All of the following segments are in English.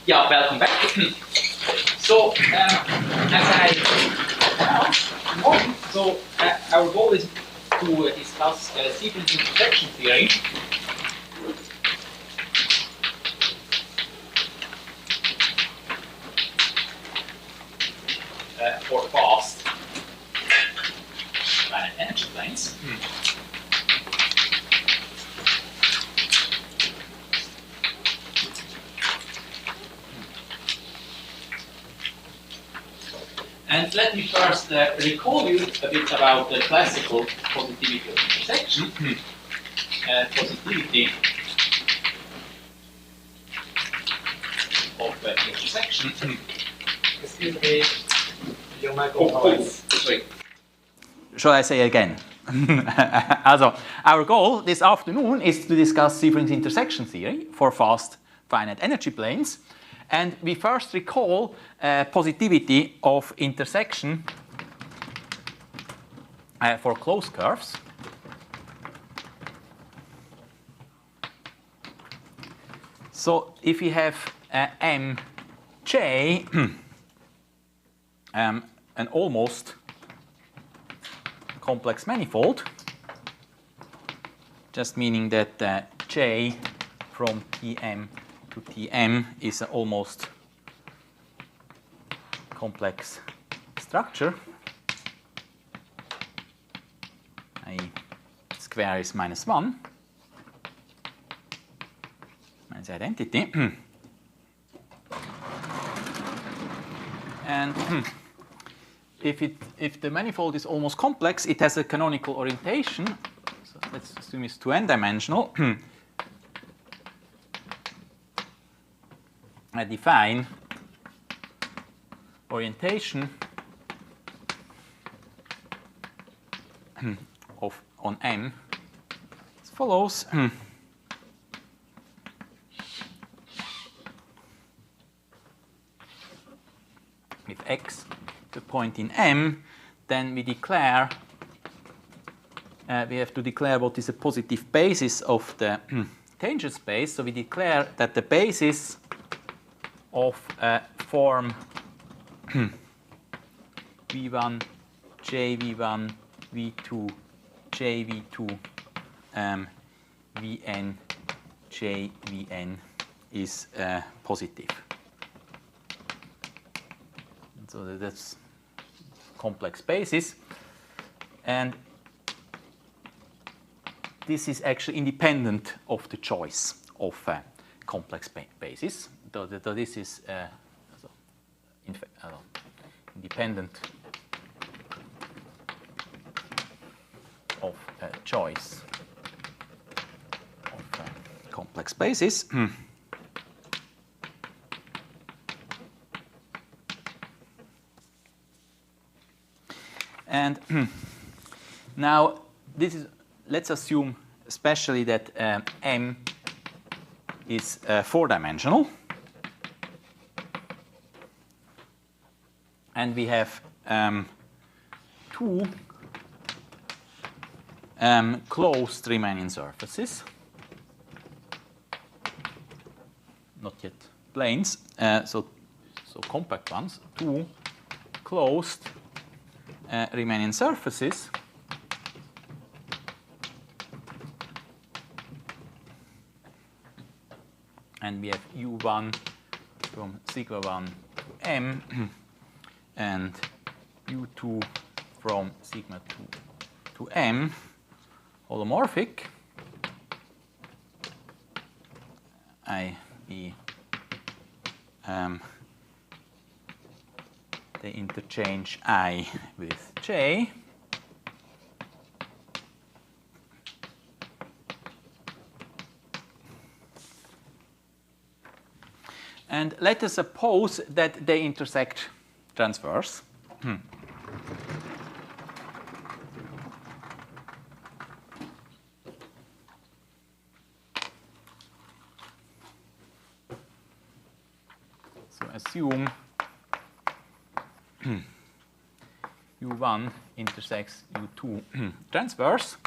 Yeah, welcome back. So, as I announced, our goal is to discuss sequence intersection theory. For fast finite energy planes. And let me first recall you a bit about the classical positivity of intersection. Positivity of intersection. Excuse me, your microphone. Sorry. Shall I say again? Also, our goal this afternoon is to discuss sequence intersection theory for fast finite energy planes. And we first recall positivity of intersection for closed curves. So if we have mj, an almost complex manifold, just meaning that j from Tm to Tm is an almost complex structure, i.e. square is -1, minus identity. And if the manifold is almost complex, it has a canonical orientation. So let's assume it's 2n dimensional. I define orientation of on M as follows. If x the point in M, then we declare we have to declare what is a positive basis of the tangent space. So we declare that the basis of form V1, JV1, V2, JV2, Vn, JVn is positive. So that's complex basis. And this is actually independent of the choice of complex basis. So this is independent of choice of complex basis. And now this is, let's assume especially that M is 4-dimensional. And we have two closed Riemannian surfaces, not yet planes, so compact ones, two closed Riemannian surfaces. And we have U1 from sigma 1 to M and U2 from sigma 2 to M holomorphic, i.e. they interchange I with J. And let us suppose that they intersect transverse. So assume U1 intersects U2 transverse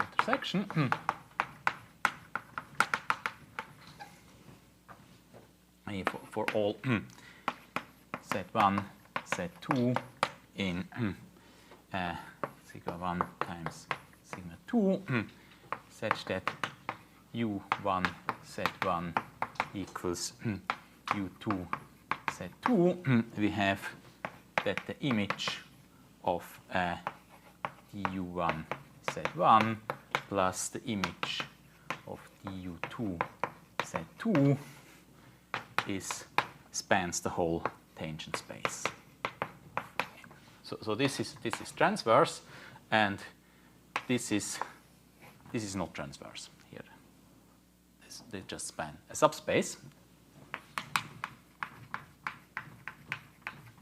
intersection. for all Z1, Z2 in sigma 1 times sigma 2 such that U1 Z1 equals U2 Z2, we have that the image of du1 Z1 plus the image of du2 Z2 spans the whole tangent space. So this is transverse, and this is not transverse here. They just span a subspace,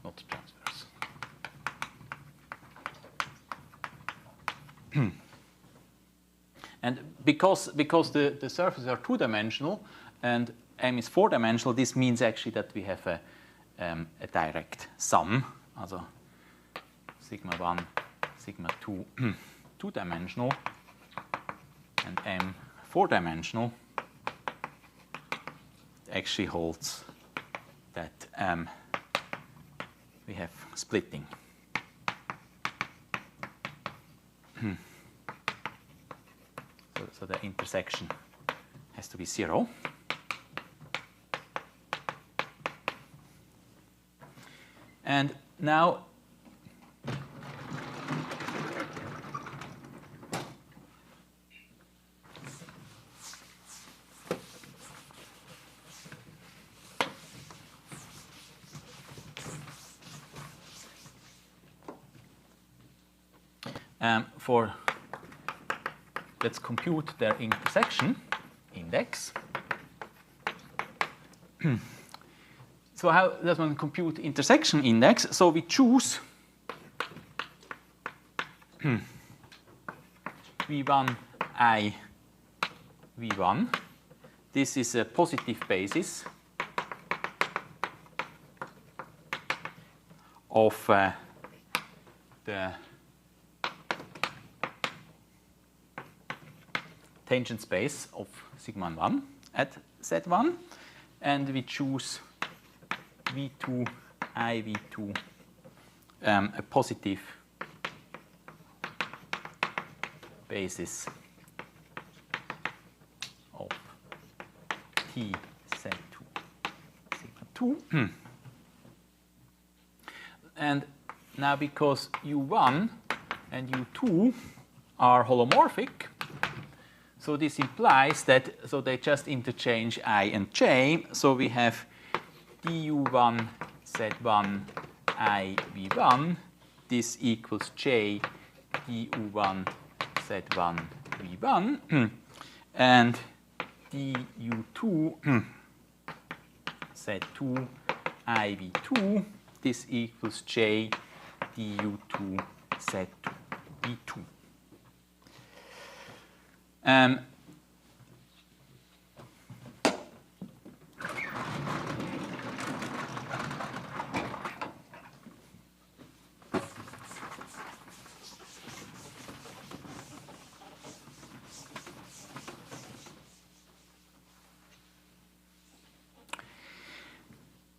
not transverse. And because the surfaces are two-dimensional and M is four-dimensional, this means actually that we have a direct sum, also sigma 1, sigma 2, two-dimensional, and M four-dimensional actually holds that we have splitting. So the intersection has to be 0. And now let's compute their intersection index. So how does one compute intersection index? So we choose V1 I V1. This is a positive basis of the tangent space of sigma 1 at Z1, and we choose V2 I V2 a positive basis of T Z2 sigma 2. And now because U1 and U2 are holomorphic, so this implies that, so they just interchange I and J, so we have du1 Z1 I V1, this equals J du1 Z1 V1, and du2 Z2 I V2, this equals J du2 Z2 V2.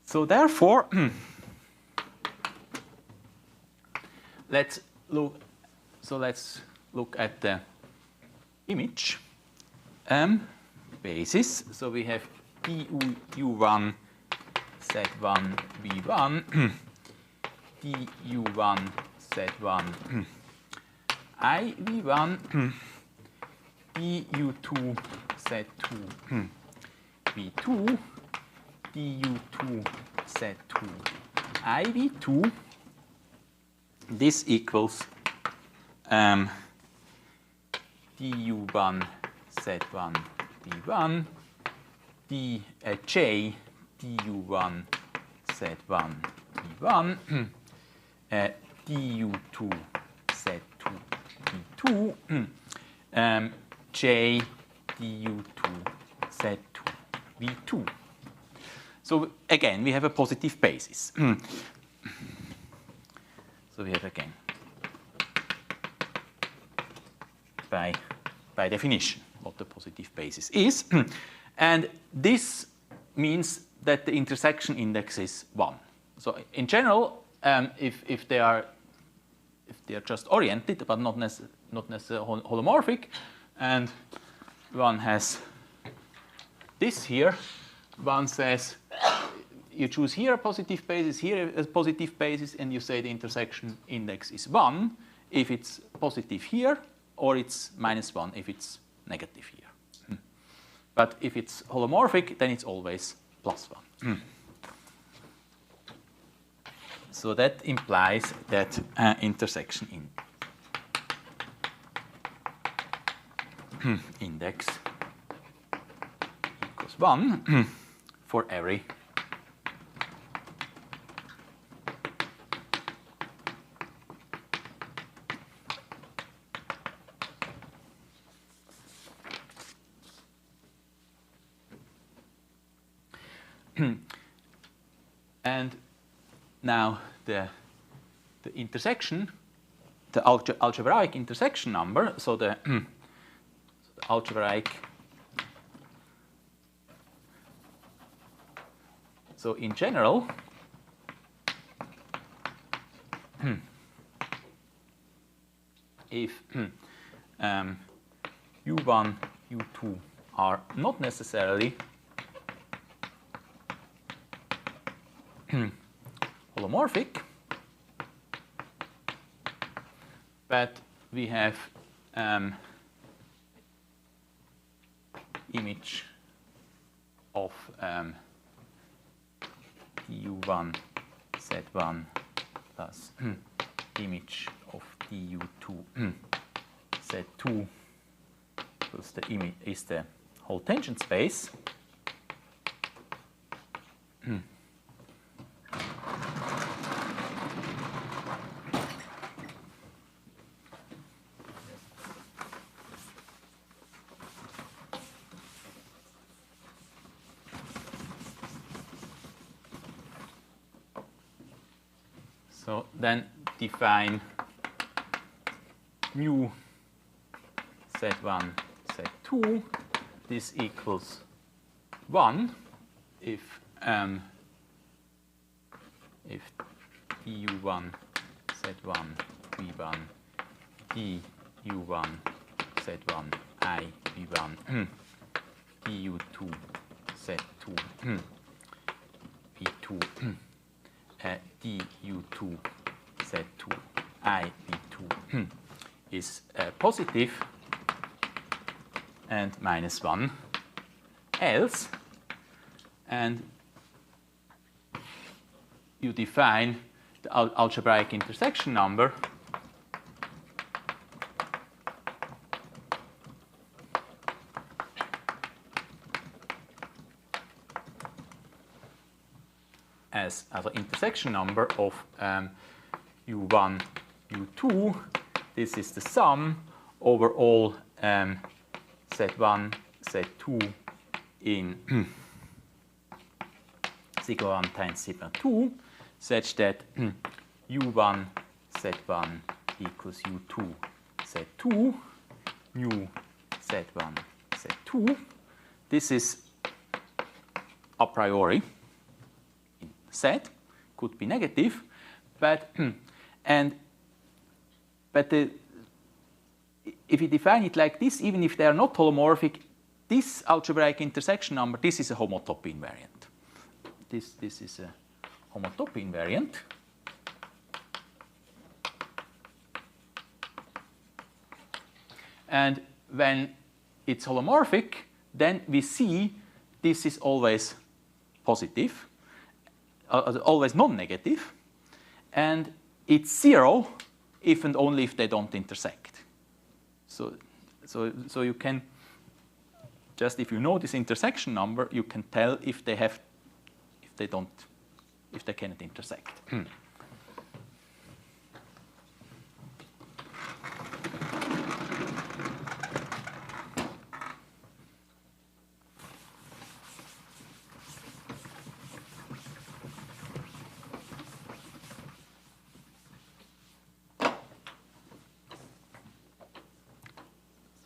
So therefore, let's look at the image basis. So we have du1 Z1 V1, du1 Z1 I V1, du2 Z2 V2, du2 Z2 I V2. This equals du1 Z1 V1, J du1 Z1 V1, du2 Z2 V2, J du2 Z2 V2. So again, we have a positive basis. So we have again, by definition, what the positive basis is. And this means that the intersection index is 1. So in general, if they are just oriented but not necessarily holomorphic, and one has this here, one says you choose here a positive basis, here a positive basis, and you say the intersection index is 1 if it's positive here, or it's -1 if it's negative here. But if it's holomorphic, then it's always +1. So that implies that intersection index equals 1 for every and now the intersection, the algebraic intersection number, so the algebraic, so in general, if U1, U2 are not necessarily holomorphic, but we have image of du1 z1 plus image of du2 z2 plus the image is the whole tangent space. So then define mu z1, z2. This equals 1 if du1 z1 v1 du1 z1 I v1 du2 z2 v2 du2 z2 I v2 is positive and -1 else, and you define the algebraic intersection number as an intersection number of u1, u2. This is the sum over all z1, z2 in sigma 1 times sigma 2, such that u1, z1 equals u2, z2, mu z1, z2. This is a priori set, could be negative, but if you define it like this, even if they are not holomorphic, this algebraic intersection number, this is a homotopy invariant. This is a homotopy invariant. And when it's holomorphic, then we see this is always positive, always non-negative, and it's 0 if and only if they don't intersect. So you can just, if you know this intersection number, you can tell if they cannot intersect.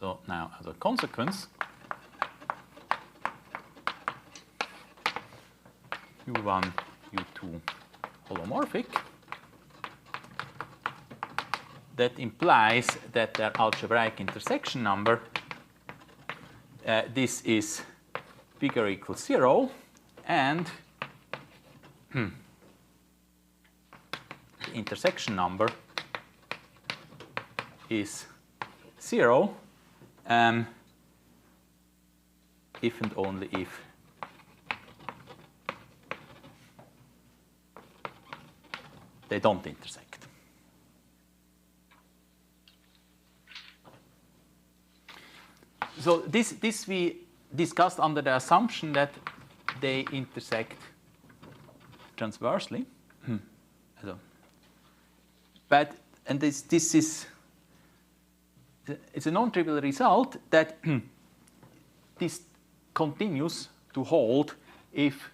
So now, as a consequence, U1, U2 holomorphic. That implies that their algebraic intersection number, this is bigger or equal 0, and the intersection number is 0 if and only if they don't intersect. So this we discussed under the assumption that they intersect transversely. But and this is it's a non-trivial result that this continues to hold if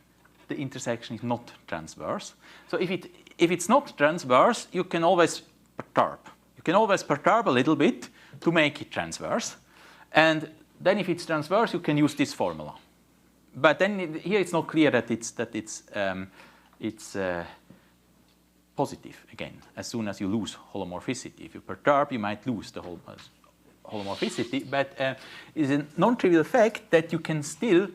the intersection is not transverse. So if it's not transverse, you can always perturb. You can always perturb a little bit to make it transverse. And then if it's transverse, you can use this formula. But then here it's not clear that it's positive again, as soon as you lose holomorphicity. If you perturb, you might lose the holomorphicity. But it's a non-trivial fact that you can still,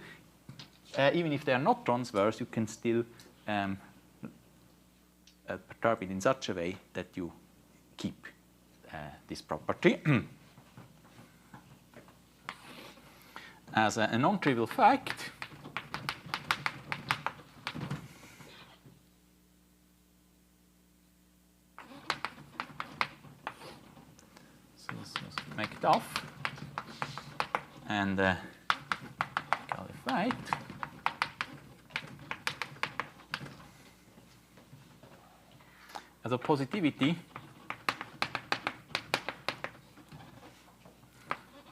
even if they are not transverse, you can still perturb it in such a way that you keep this property. As a non-trivial fact, so let's just make it off and qualify it. As a positivity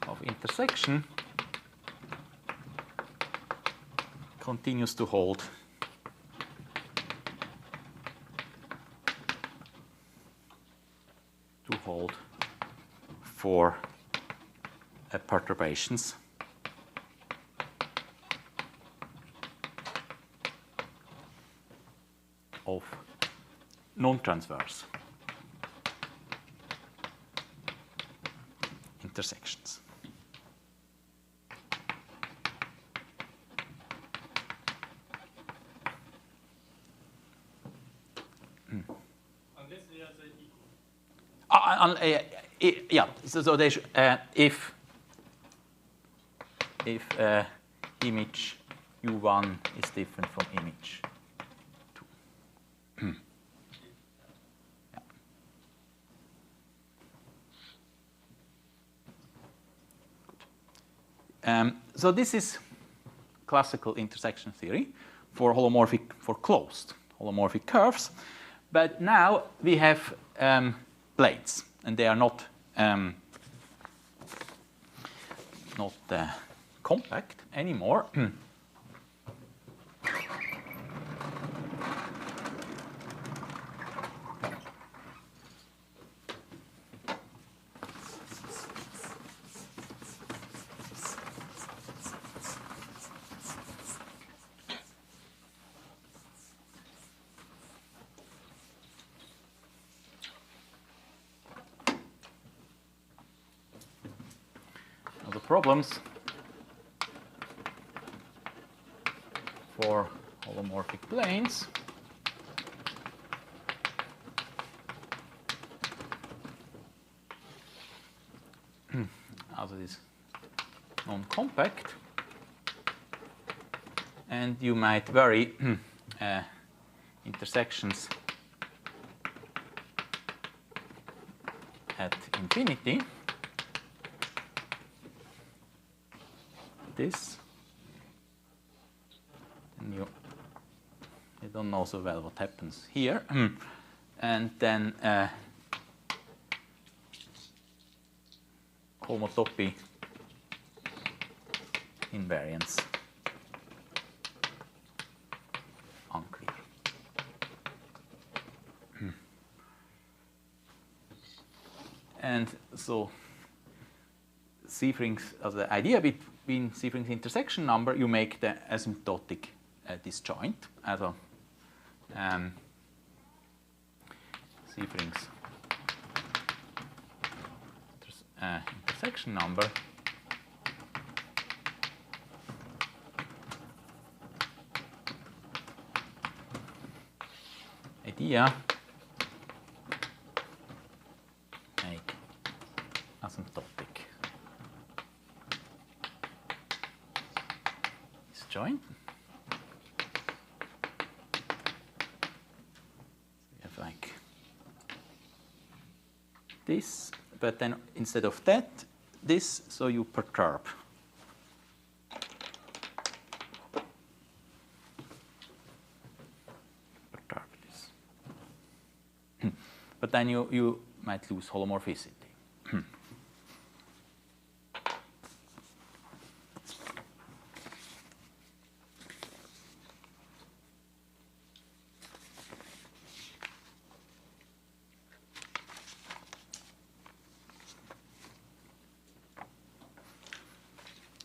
of intersection continues to hold for perturbations of non-transverse intersections. Unless they are equal. Yeah, so they if image U1 is different from image 2. So this is classical intersection theory for closed holomorphic curves. But now we have planes, and they are not compact anymore. Problems for holomorphic planes. Also this non-compact, and you might vary intersections at infinity. This, and you don't know so well what happens here, and then homotopy invariance unclear. And so the idea between C-Frink's intersection number, you make the asymptotic disjoint, also Sievering's intersection number idea make asymptotic disjoint. We have like this, but then instead of that, this, so you perturb. Perturb this. But then you might lose holomorphicity.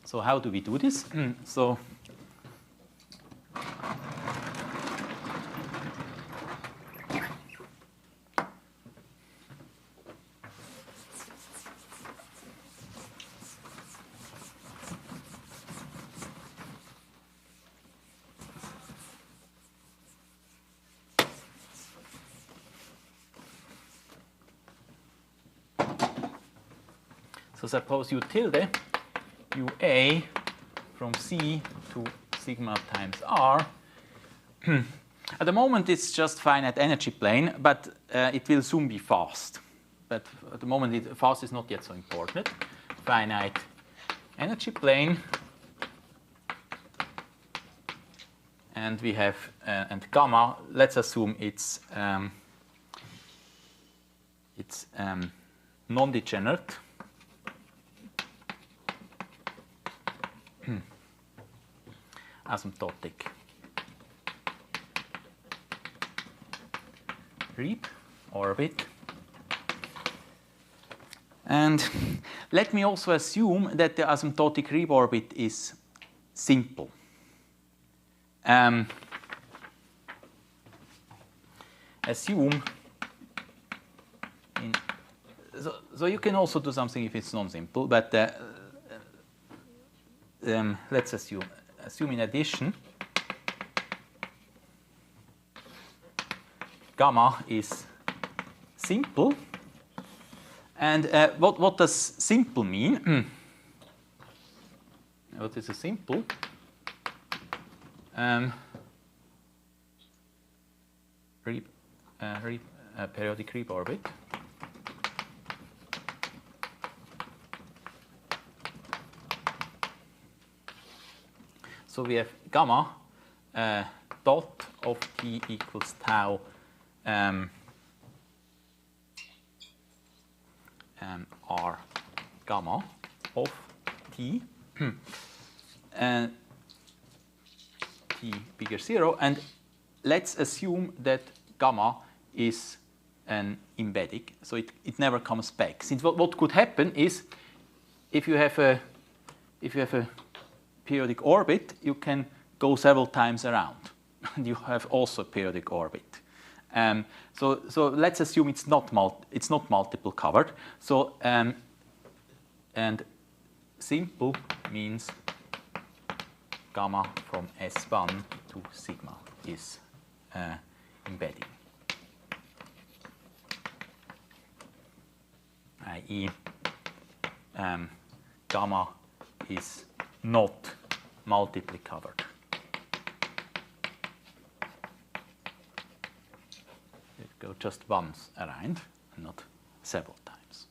So how do we do this? So suppose you tilde UA from C to sigma times R. At the moment, it's just finite energy plane, but it will soon be fast. But at the moment, fast is not yet so important. Finite energy plane, and we have and gamma. Let's assume it's non-degenerate. Asymptotic Reeb orbit. And let me also assume that the asymptotic Reeb orbit is simple. Assume so you can also do something if it's non-simple, but let's assume in addition gamma is simple. And what does simple mean? What is a simple? Periodic Reeb orbit. So we have gamma dot of t equals tau r gamma of t and t bigger 0, and let's assume that gamma is an embedding, so it never comes back. Since what could happen is if you have a periodic orbit, you can go several times around. You have also a periodic orbit. So let's assume it's not multiple covered. So and simple means gamma from S1 to sigma is embedding, i.e. Gamma is not multiply covered. It goes just once around, and not several times.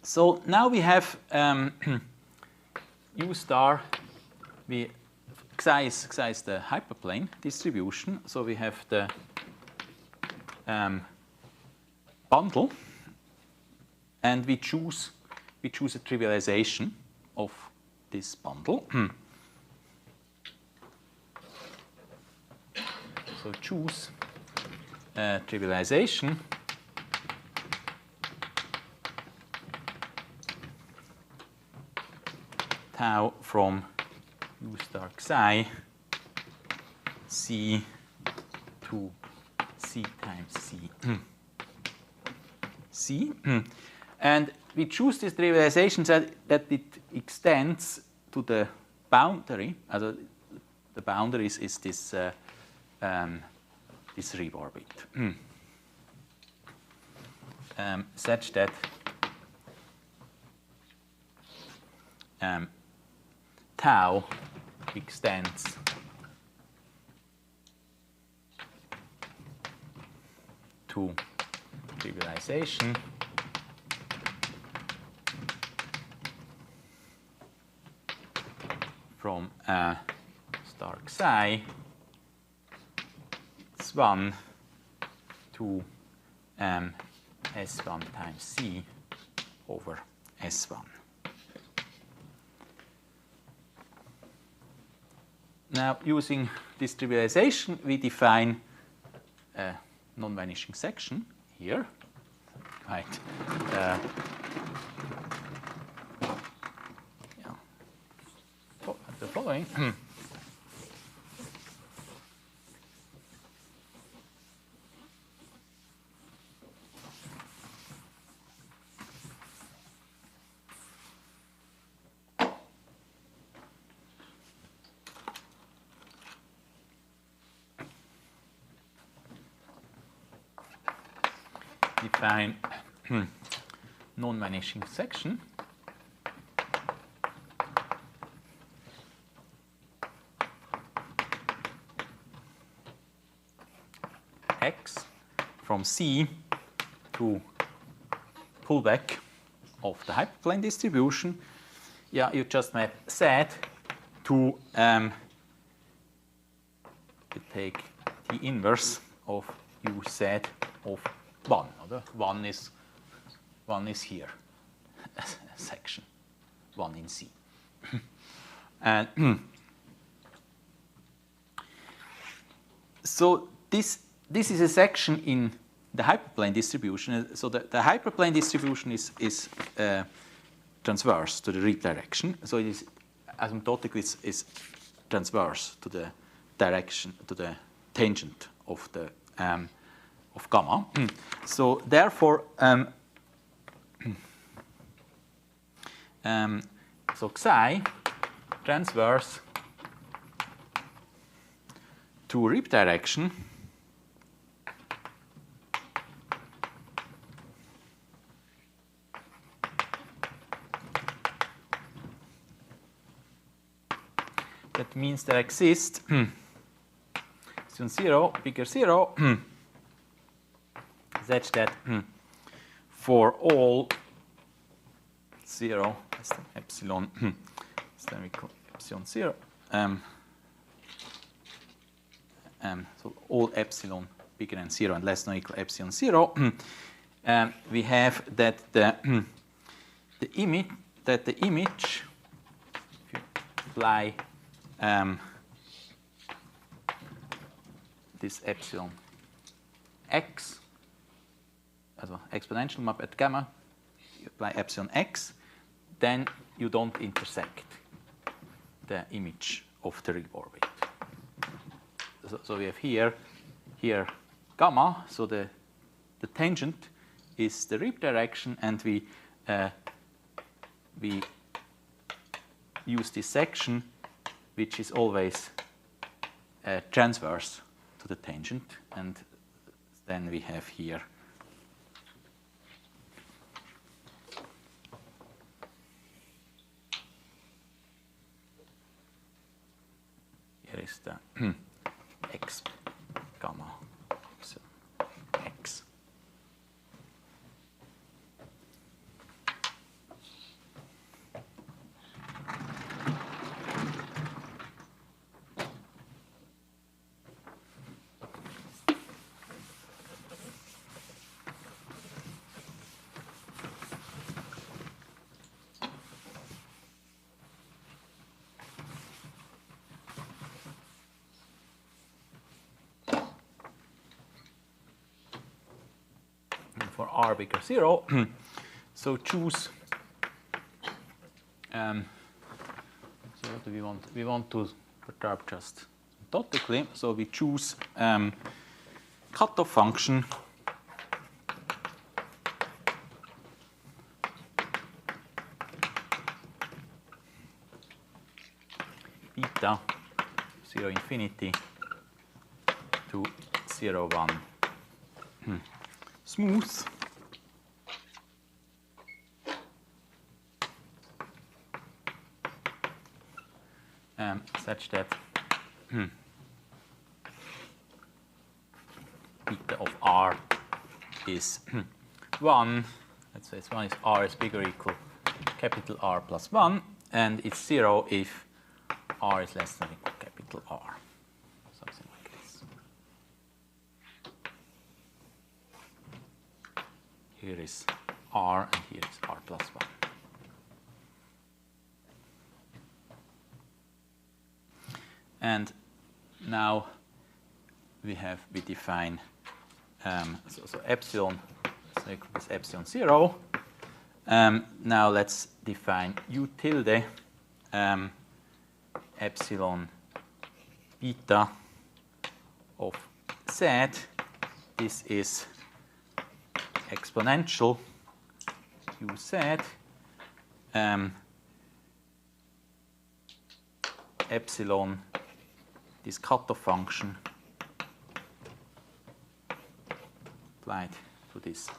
So now we have U star, we Xi is the hyperplane distribution. So we have the bundle, and we choose a trivialization of this bundle. So choose a trivialization tau from U star Xi C to C times C. C. And we choose this trivialization that it extends to the boundary. Also the boundary is this this ring-orbit, such that tau extends to trivialization from star Xi S1 to S1 times C over S1. Now, using this trivialization, we define a non-vanishing section here. Right. The following. Define non-vanishing section X from C to pullback of the hyperplane distribution. Yeah, you just map Z to take the inverse of UZ of 1. One is here, section 1 in C. And so this is a section in the hyperplane distribution. So the hyperplane distribution is transverse to the read direction. So it is asymptotically is transverse to the direction, to the tangent of the of gamma. So therefore, so Xi transverse to rib direction that means there exists epsilon 0 bigger 0 such that for all 0 less than epsilon less than equal epsilon 0 so all epsilon bigger than 0 and less than or equal epsilon 0 we have that the image if you apply this epsilon x, also exponential map at gamma, you apply epsilon x, then you don't intersect the image of the ring orbit. So we have here gamma, so the tangent is the rib direction, and we use this section which is always transverse to the tangent, and then we have here is the x gamma epsilon x. r bigger 0. So choose. So what do we want? We want to perturb just asymptotically. So we choose cutoff function beta 0 infinity to 0 1 smooth. Such that beta of r is 1. Let's say 1 is r is bigger or equal capital R plus 1, and it's 0 if r is less than or equal capital R. Something like this. Here is r and here is r plus 1. And now we define so epsilon, so equals epsilon 0. Now let's define u tilde epsilon beta of z. This is exponential uz epsilon, this cutoff function applied to this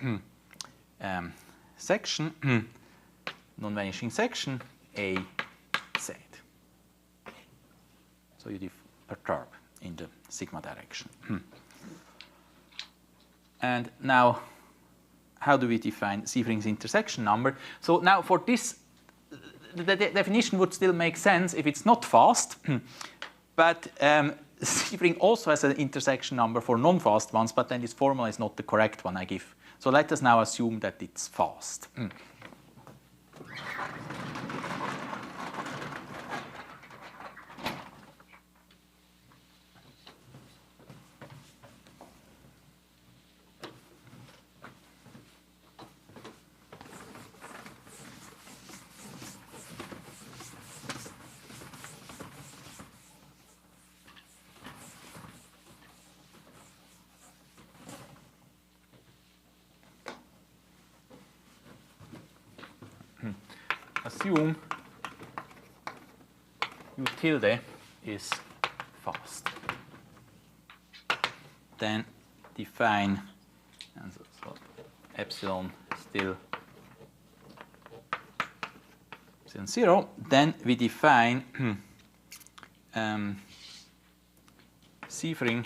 section, non-vanishing section a z. So you perturb in the sigma direction. And now, how do we define Sievering's intersection number? So now for this, the definition would still make sense if it's not fast, but Sievering also has an intersection number for non-fast ones, but then this formula is not the correct one I give. So let us now assume that it's fast. Assume u tilde is fast. Then define, and so epsilon still epsilon 0. Then we define Sievering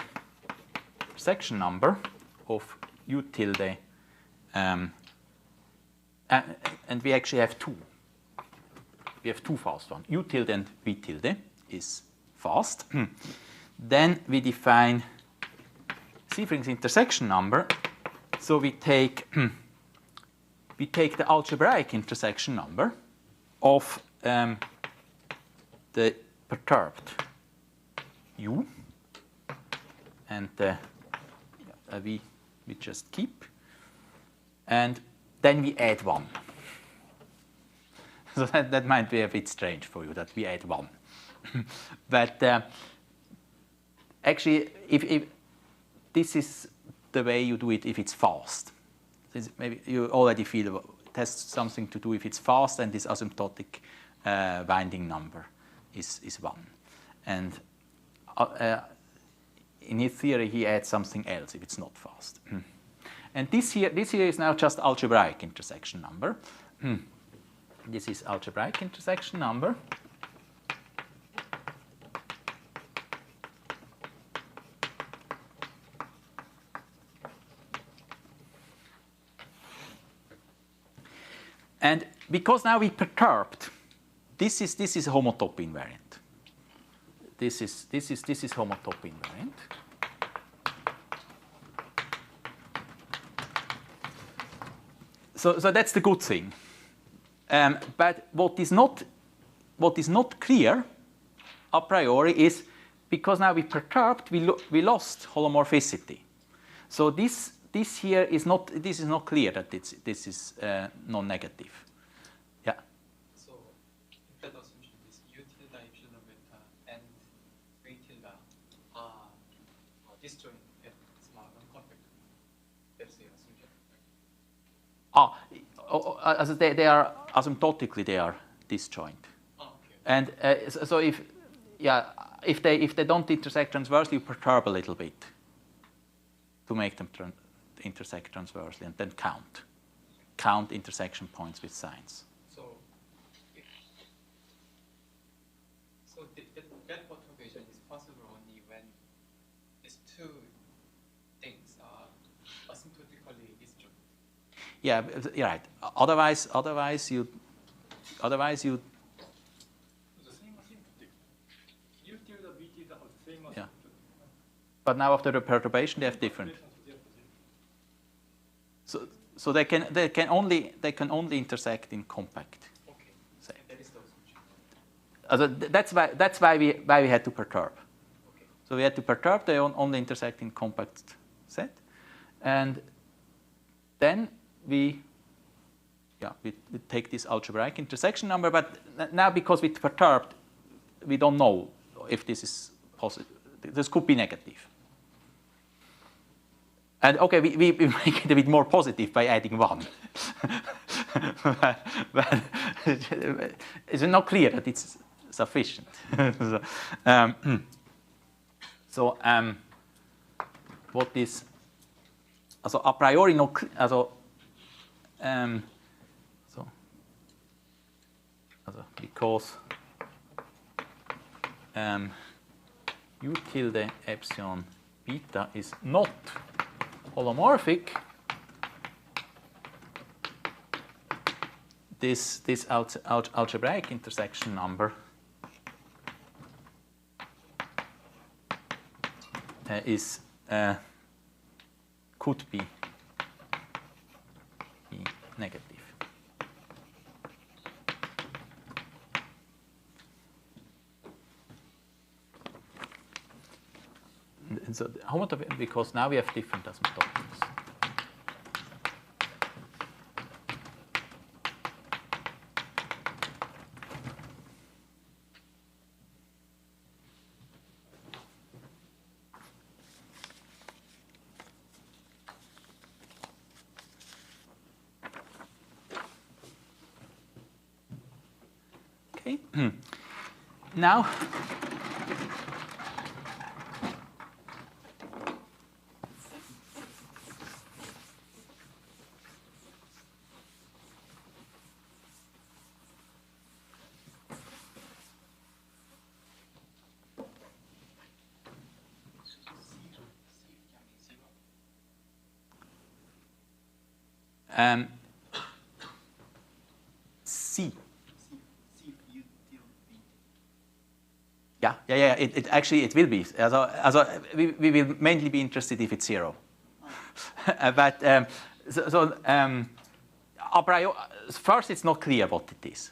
section number of u tilde, and we actually have two. We have two fast ones, u tilde and v tilde is fast. Then we define Sievering's intersection number. So we take the algebraic intersection number of the perturbed u, and the we just keep, and then we add 1. So that might be a bit strange for you that we add 1. But actually, if this is the way you do it if it's fast. Maybe you already feel it has something to do if it's fast and this asymptotic winding number is 1. And in his theory, he adds something else if it's not fast. And this here is now just algebraic intersection number. This is algebraic intersection number. And because now we perturbed, this is a homotopy invariant. This is homotopy invariant. So that's the good thing. But what is not clear a priori is because now we perturbed, we lost holomorphicity. So this this here is not, this is not clear that this is non-negative. Yeah. So if that assumption is U tilde epsilon beta and V tilde are disjoint at small non-compact, that's the assumption. As they are asymptotically they are disjoint. Oh, okay. And so if they don't intersect transversely, you perturb a little bit to make them intersect transversely, and then count intersection points with signs. So, that perturbation is possible only when these two things are asymptotically disjoint. Yeah, you're right. Otherwise you. The same asymptotic. U tilde, V tilde have the same asymptotic. Yeah. But now after the perturbation, they have different. So they can only intersect in compact. Okay. So that is the assumption. That's why we had to perturb. Okay. So we had to perturb. They only intersect in compact set, and then we take this algebraic intersection number. But now because we perturbed, we don't know if this is positive. This could be negative. And okay, we make it a bit more positive by adding 1. but it's not clear that it's sufficient. What is also a priori no because U tilde epsilon beta is not holomorphic, this algebraic intersection number is could be negative. And so homotopy, because now we have different asymptotics. Okay. Now C. Yeah. It actually it will be. We will mainly be interested if it's 0. But a priori, first it's not clear what it is.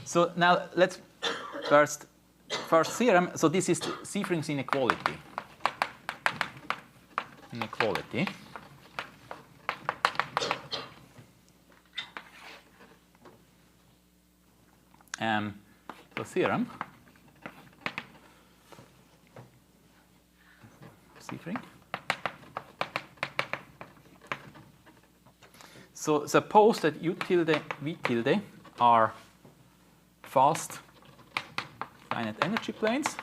So now let's first theorem. So this is the Siefring's inequality. The theorem, Siefring. So suppose that U tilde, V tilde are fast finite energy planes.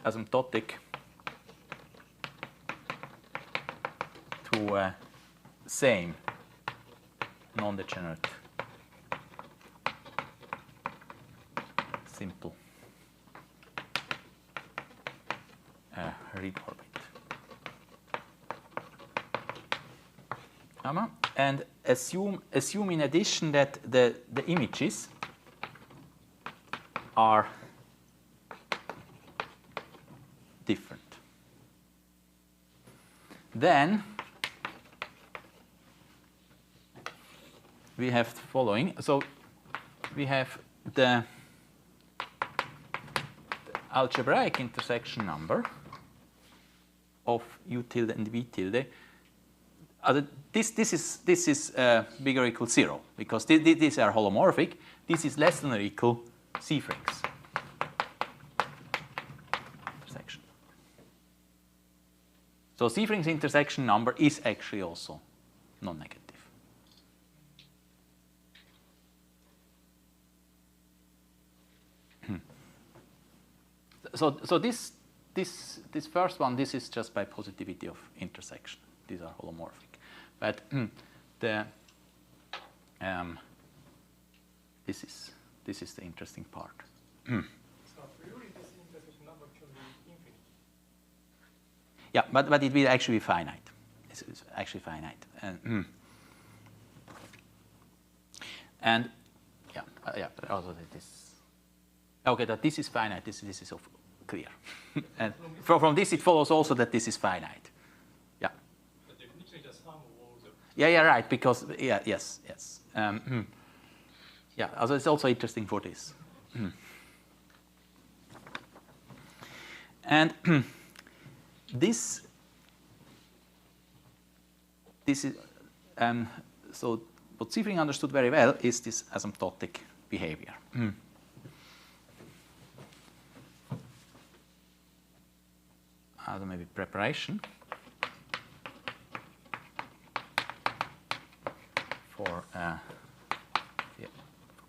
Asymptotic to same non-degenerate simple ring orbit. And assume in addition that the images are different. Then we have the following. So we have the algebraic intersection number of U tilde and V tilde, this is bigger or equal 0 because these are holomorphic. This is less than or equal C frings intersection. So C frings intersection number is actually also non-negative. So this first one, this is just by positivity of intersection. These are holomorphic, but this is the interesting part. So a priori, this intersection number can be infinite. Yeah, but it will actually be finite. It's actually finite, and yeah, but also this. Okay, that this is finite. This is clear, and from this it follows also that this is finite. Yeah. The definition is just sum of all the. Yeah, right. Because yes. Yeah, also it's also interesting for this. And this is so what Siefering understood very well is this asymptotic behavior. Maybe preparation for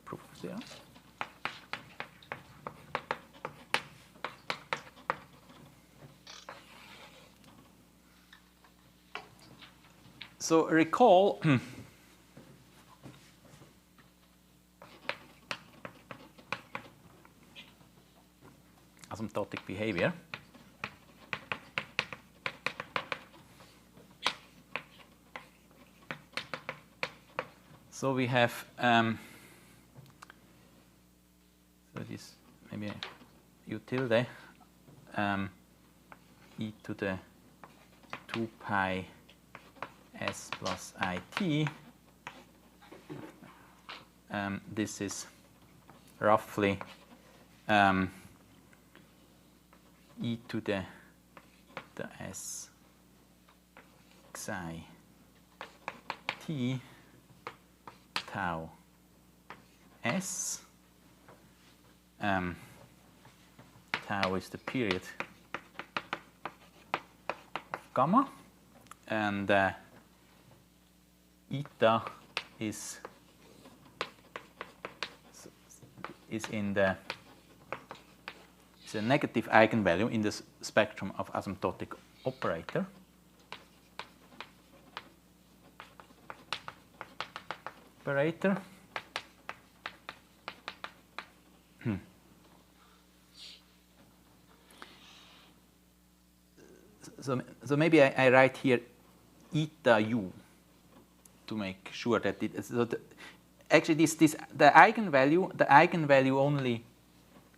proof of zero. So recall asymptotic behavior. So we have so this maybe U tilde e to the 2 pi s plus it. This is roughly e to the s xi t tau s. Tau is the period of gamma, and eta is in the a negative eigenvalue in the spectrum of asymptotic operator. So maybe I write here eta u to make sure that it. So actually, the eigenvalue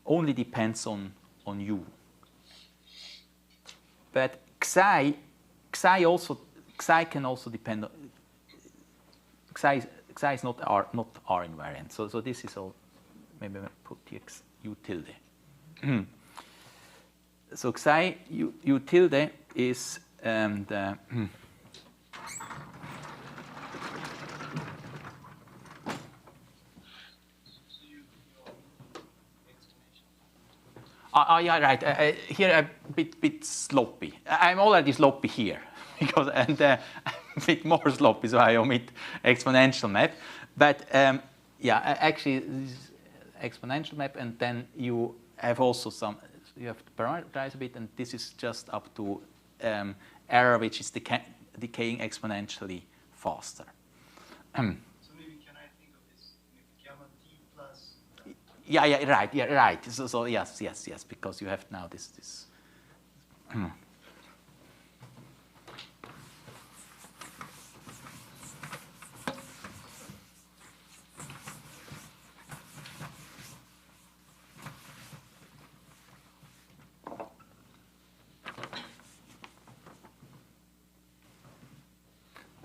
only depends on u. But xi can also depend on xi is not R invariant. So this is all. Maybe I put the u tilde. So xi u tilde is the yeah, right. Here I'm a bit sloppy. I'm already sloppy here because I'm a bit more sloppy, so I omit exponential map. But yeah, actually, this is exponential map, and then you have also some. You have to parameterize a bit, and this is just up to error, which is decaying exponentially faster. So maybe can I think of this gamma t plus? Yeah, right. So yes, because you have now this.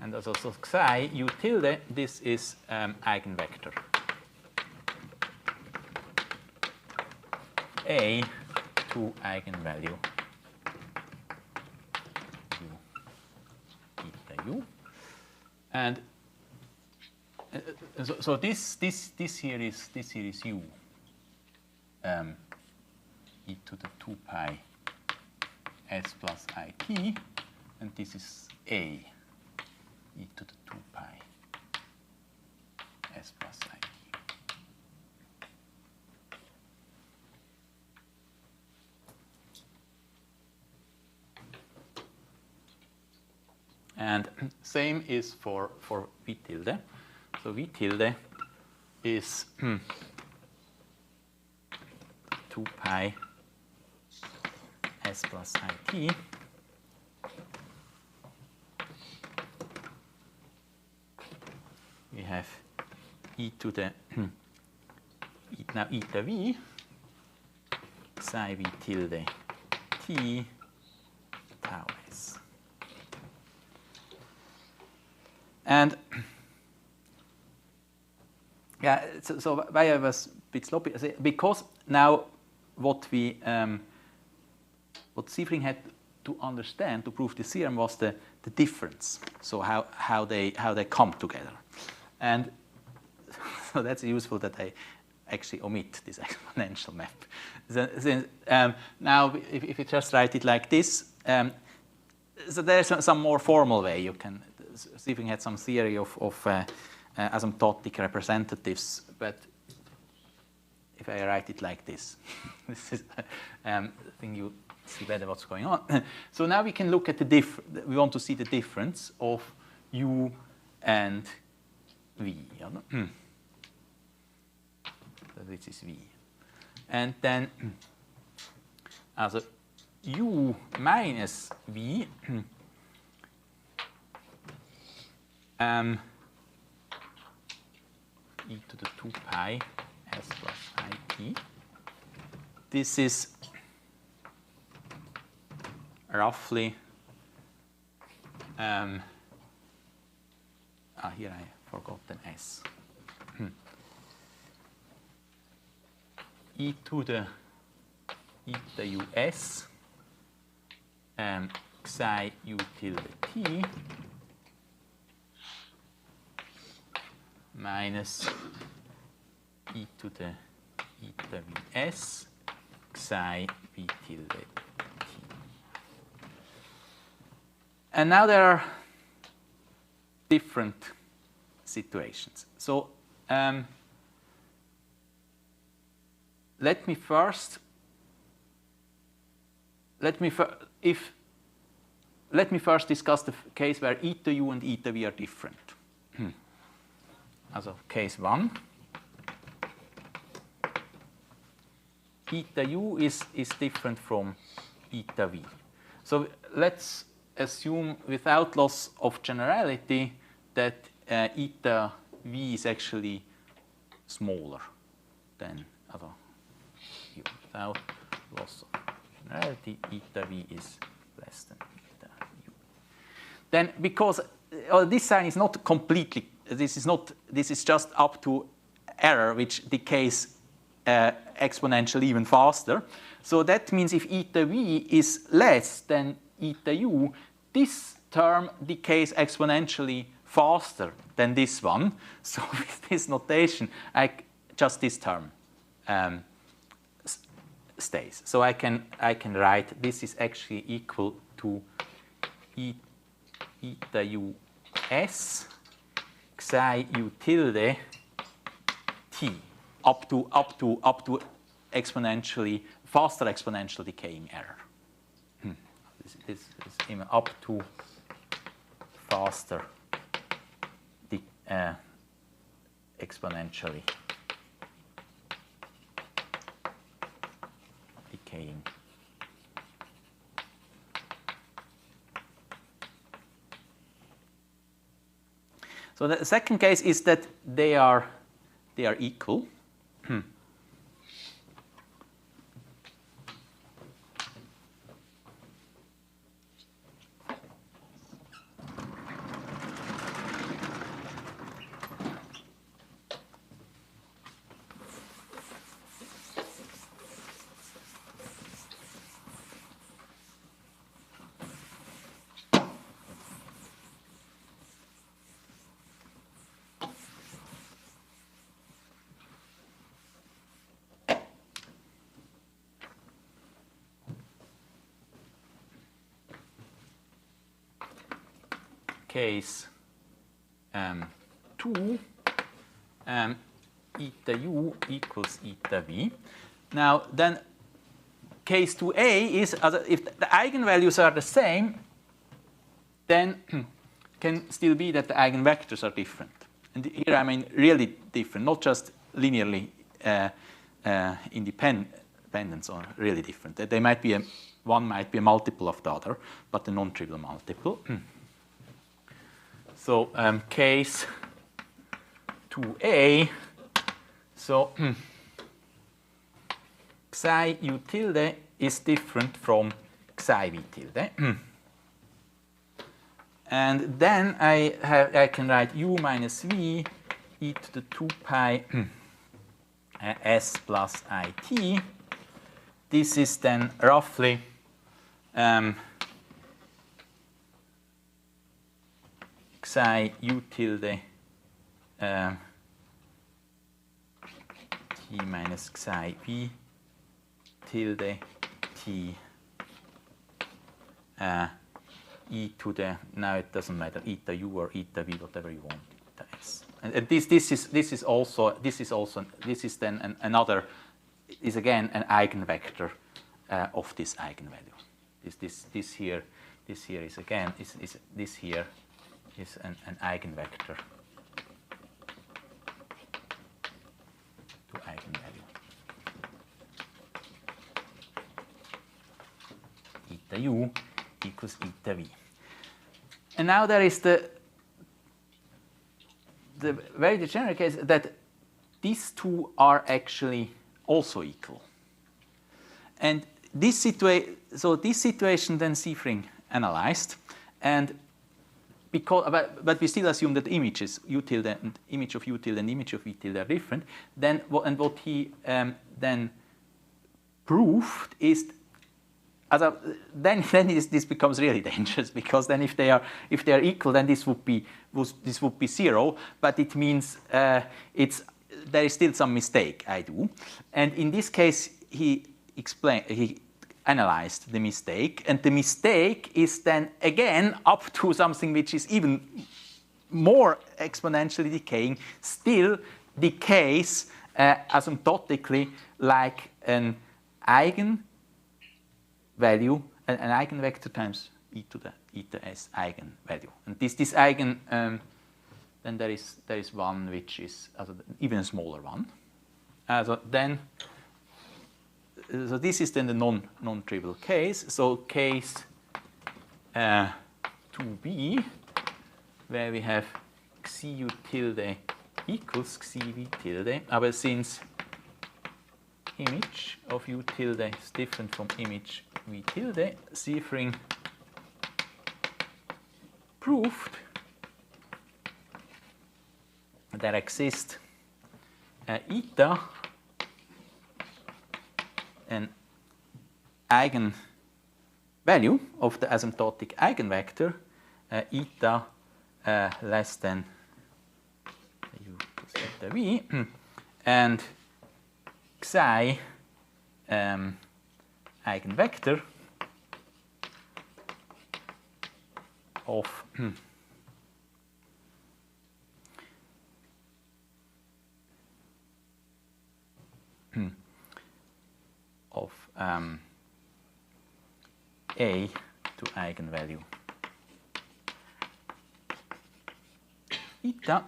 And also xi u tilde, this is eigenvector. A to eigenvalue u eta u. And so this here is u e to the 2 pi s plus it, and this is a e to the 2 pi s plus it. And same is for v tilde. So v tilde is 2 pi s plus it we have e to the now eta v psi v tilde t tau s. And yeah, so why I was a bit sloppy, because now what Sievering had to understand to prove the theorem was the difference. So how they come together, and so that's useful that I actually omit this exponential map. Now, if you just write it like this, so there's some more formal way you can. Sievering had some theory of asymptotic representatives, but if I write it like this, this is I think you see better what's going on. So now we can look at the we want to see the difference of u and v. So this is v, and then also u minus v. E to the 2 pi s plus it. This is roughly, here I forgot an s. E to the eta us psi u tilde t minus e to the eta vs psi v tilde t. And now there are different situations. So let me first discuss the case where eta u and eta v are different. Also case 1, eta u is different from eta v. So let's assume, without loss of generality, that eta v is actually smaller than other u. Without loss of generality, eta v is less than eta u. Then, because this sign is not completely, this is just up to error, which decays exponentially even faster. So that means if eta v is less than eta u, this term decays exponentially faster than this one. So with this notation, just this term stays. So I can write this is actually equal to eta u s psi u tilde t up to exponentially faster exponential decaying error. This is even up to faster exponentially decaying. So the second case is that they are equal. case 2, eta u equals eta v. Now then case 2a is, if the eigenvalues are the same, then can still be that the eigenvectors are different. And here I mean really different, not just linearly independent, or really different. They might be one might be a multiple of the other, but a non-trivial multiple. So case 2a, so psi u tilde is different from psi v tilde. And then I can write u minus v e to the 2 pi s plus it. This is then roughly psi u tilde t minus psi v tilde t e to the, now it doesn't matter, eta u or eta v, whatever you want, eta s. And this is then another, is again an eigenvector of this eigenvalue. This here is again, this here is an eigenvector to eigenvalue. Eta u equals eta v. And now there is the very degenerate case that these two are actually also equal. And this situation then Siefring analyzed, and because but we still assume that the images u tilde and image of u tilde and image of v tilde are different. Then what he then proved is, then this becomes really dangerous, because then if they are equal, then this would be 0. But it means there is still some mistake I do, and in this case he analyzed the mistake, and the mistake is then again up to something which is even more exponentially decaying, still decays asymptotically like an eigenvalue, an eigenvector times e to the eta s eigenvalue. And this eigen, then there is one which is even a smaller one. So this is then the non-trivial case. So case 2b, where we have xi u tilde equals xi v tilde. But since image of u tilde is different from image v tilde, Siefring proved that there exists eta, an eigenvalue of the asymptotic eigenvector, eta less than u plus eta v, and psi eigenvector of a to eigenvalue eta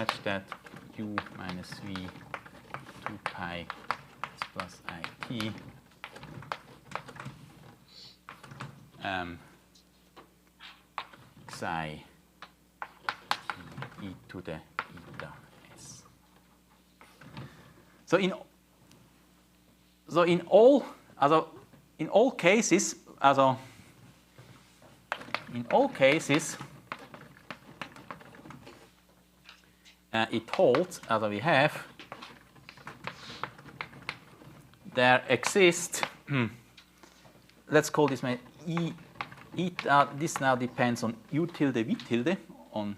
such that u minus v 2 pi s plus it psi e to the eta s. So in all cases, it holds, we have there exists, let's call this my E eta. This now depends on U tilde V tilde on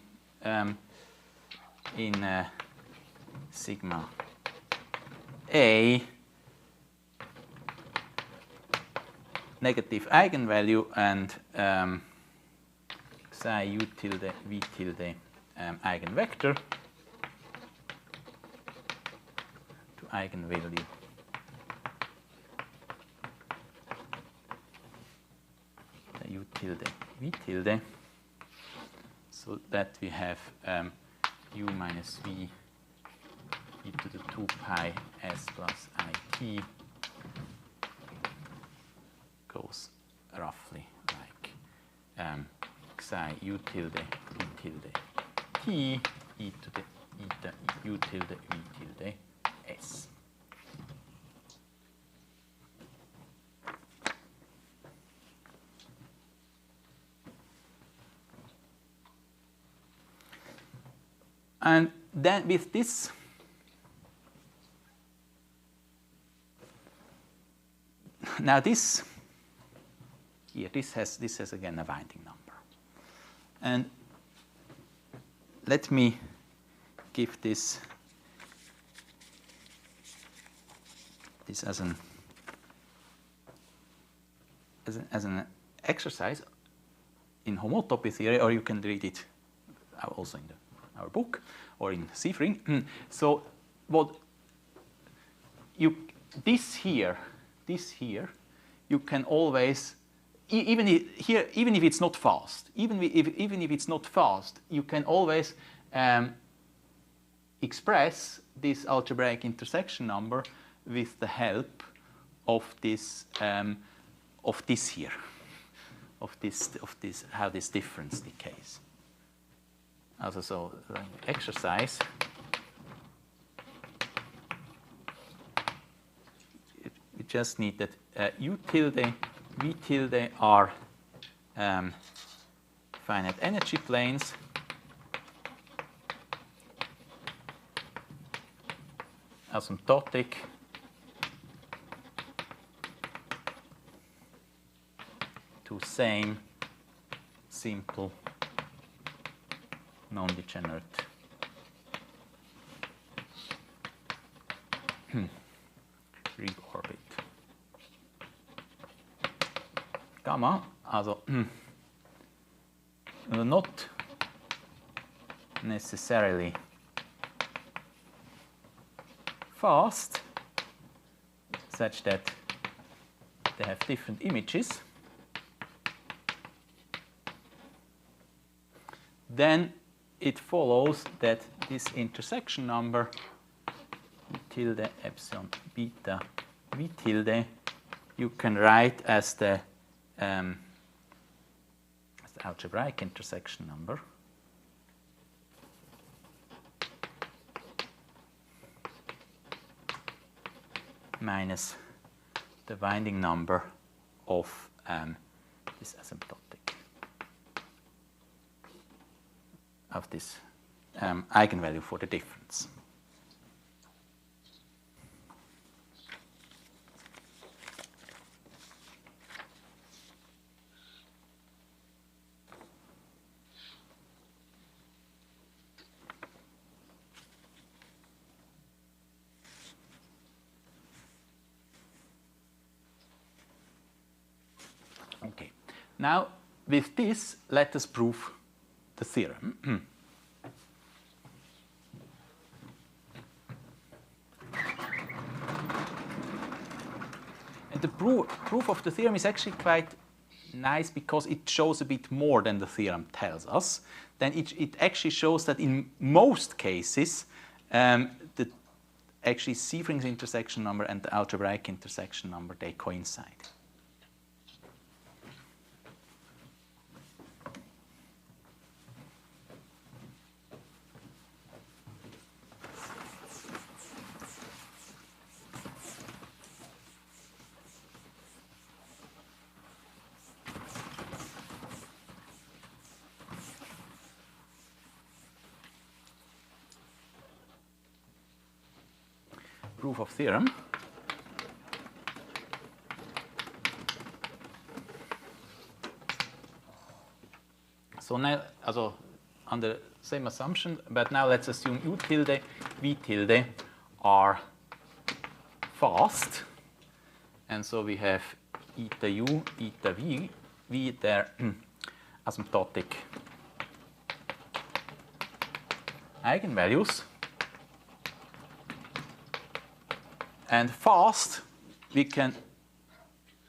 in sigma A negative eigenvalue and psi U tilde V tilde eigenvector to eigenvalue U tilde V tilde, so that we have U minus V e to the 2 pi s plus I t goes roughly like psi U tilde V tilde t e to the eta U tilde V tilde s. And then with this, now this here, this has again a winding number. And let me give this as an exercise in homotopy theory, or you can read it also in our book or in Siefring. So what this here, you can always, even if it's not fast, even if it's not fast, you can always express this algebraic intersection number with the help of this here, of this how this difference decays. Also, so exercise. We just need that U tilde, V tilde are finite energy planes. Asymptotic to same simple non-degenerate Ring orbit. Gamma, also not necessarily fast, such that they have different images. Then it follows that this intersection number V tilde epsilon beta V tilde you can write as the algebraic intersection number minus the winding number of this asymptotic of this eigenvalue for the difference. Okay. Now, with this, let us prove the theorem. And the proof of the theorem is actually quite nice because it shows a bit more than the theorem tells us. Then it actually shows that in most cases, the actually Siefring's intersection number and the algebraic intersection number, they coincide. Proof of theorem. So now, also under same assumption, but now let's assume u tilde, v tilde are fast. And so we have eta u, eta v, their asymptotic eigenvalues. And fast, we can,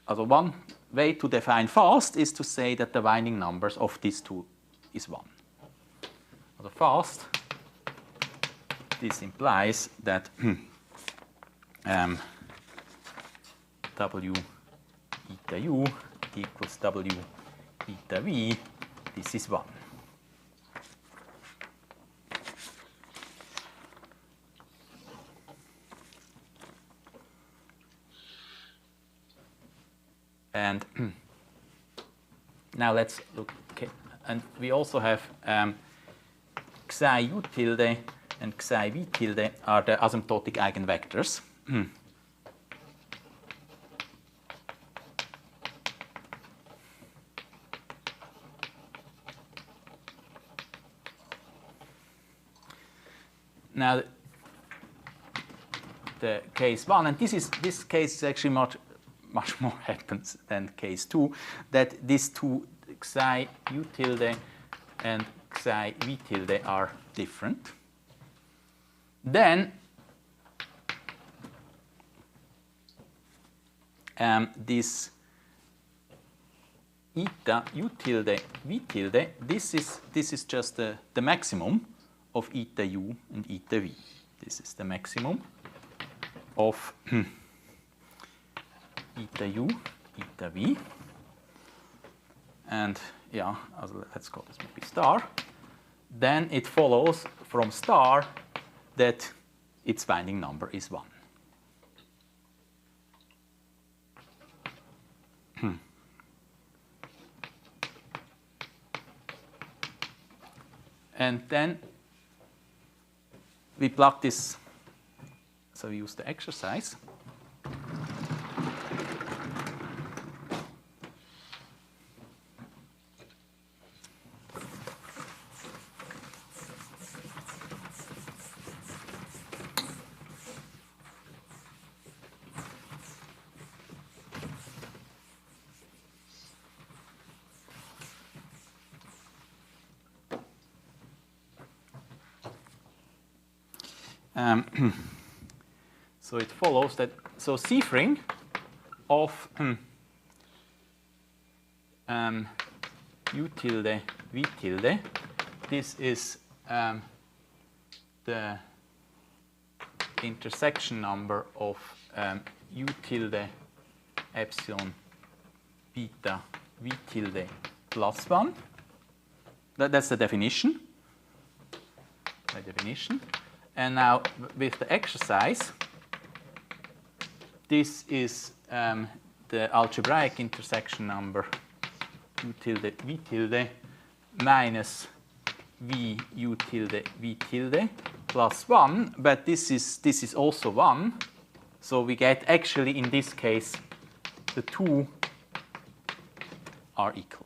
also one way to define fast is to say that the winding numbers of these two is 1. Also fast, this implies that W eta u equals W eta v, this is 1. And now let's look, okay, and we also have psi u tilde and psi v tilde are the asymptotic eigenvectors. Now, the case 1, and this case is actually much more happens than case 2, that these two psi u tilde and psi v tilde are different. Then this eta u tilde v tilde, this is just the maximum of eta u and eta v. This is the maximum of eta u, eta v. And yeah, let's call this maybe star. Then it follows from star that its binding number is 1. And then we plug this, so we use the exercise. So it follows that, so Seefring of u tilde v tilde, this is the intersection number of u tilde epsilon beta v tilde plus 1. That's the definition. By definition. And now with the exercise, this is the algebraic intersection number u tilde v tilde minus v u tilde v tilde plus 1, but this is also 1, so we get actually in this case the two are equal.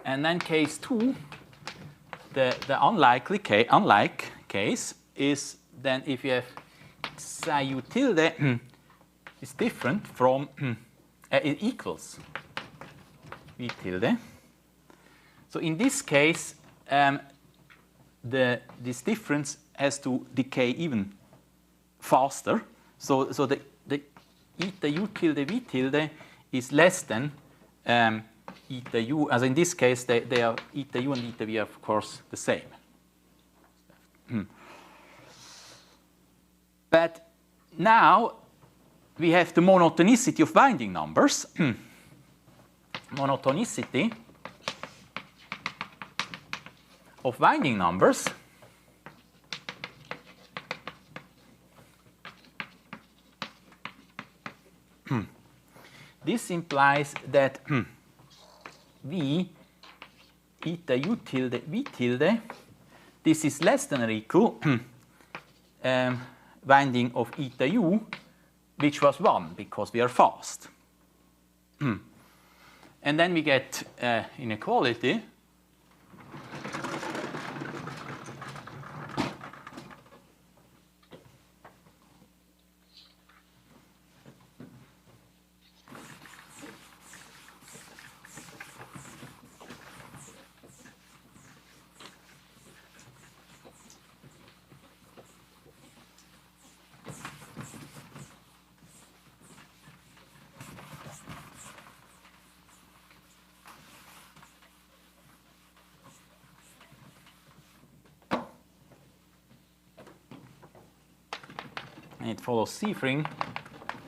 And then case 2, the unlike case is then if you have psi u tilde is different from, it equals v tilde. So in this case, this difference has to decay even faster. So the eta u tilde v tilde is less than eta u, as in this case, they are eta u and eta v are of course the same. But now we have the monotonicity of binding numbers. Monotonicity of binding numbers this implies that v eta u tilde v tilde this is less than or equal winding of eta u, which was 1 because we are fast. And then we get inequality. And it follows Seefring,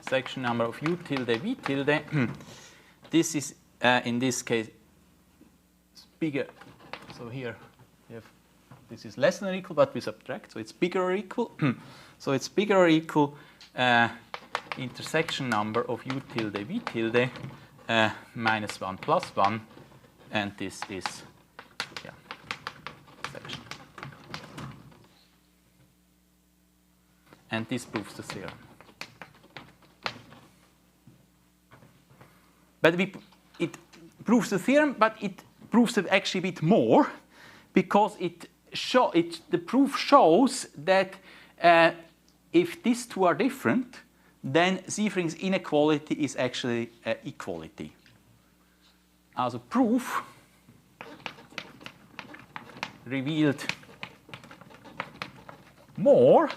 section number of u tilde v tilde. This is, in this case, bigger. So here, we have, this is less than or equal, but we subtract, so it's bigger or equal. So it's bigger or equal intersection number of u tilde v tilde minus 1 plus 1, and this is section. And this proves the theorem. But it proves the theorem, but it proves it actually a bit more, because the proof shows that if these two are different, then Seefring's inequality is actually equality. As a proof revealed more,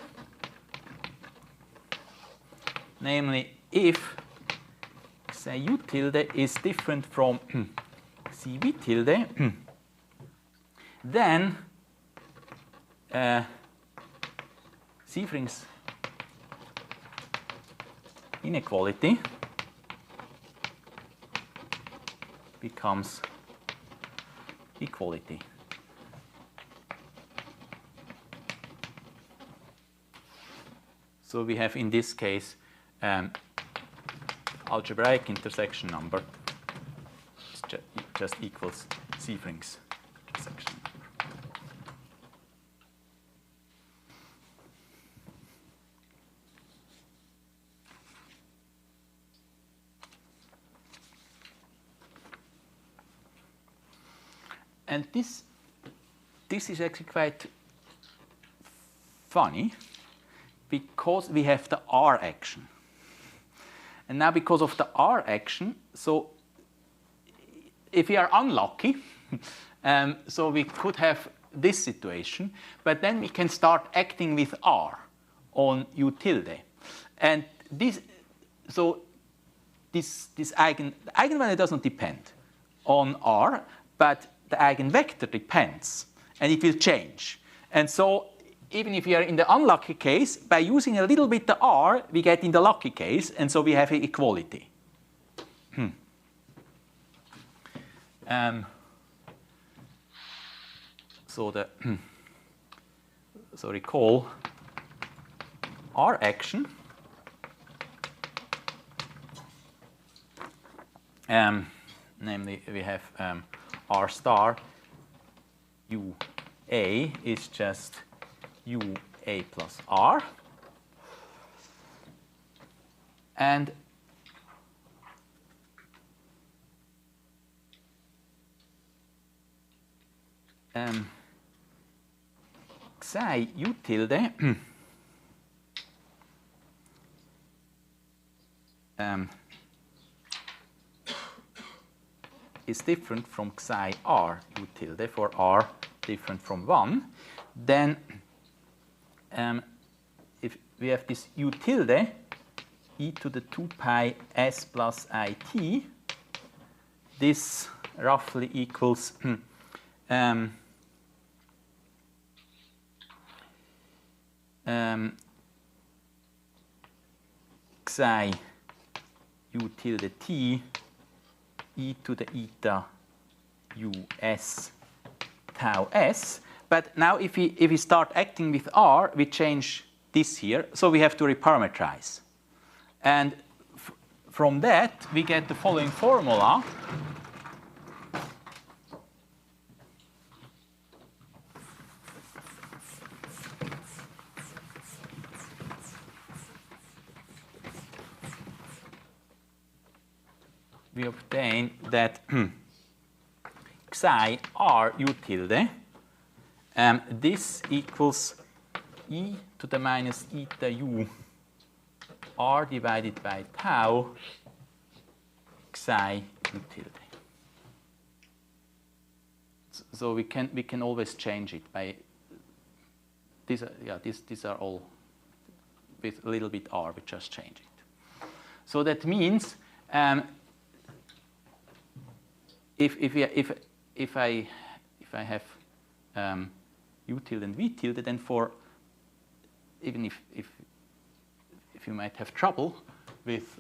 namely if say u tilde is different from cv tilde, then Seefring's inequality becomes equality. So we have in this case algebraic intersection number just equals Seefring's intersection number. And this is actually quite funny, because we have the R action. And now because of the R action, so if we are unlucky, so we could have this situation, but then we can start acting with R on u tilde. And this eigenvalue doesn't depend on R, but the eigenvector depends, and it will change. And so even if we are in the unlucky case, by using a little bit the R, we get in the lucky case, and so we have equality. So recall R action. Namely, we have R star u a is just u a plus r, and psi u tilde is different from psi r u tilde for r different from 1, then if we have this u tilde e to the 2 pi s plus it, this roughly equals psi u tilde t e to the eta u s tau s. But now if we start acting with R, we change this here, so we have to reparameterize. And from that, we get the following formula. we obtain that psi r u tilde, this equals e to the minus eta u r divided by tau psi u tilde. So we can always change it by these are all with a little bit r. We just change it. So that means if I have u tilde and v tilde, then for even if you might have trouble with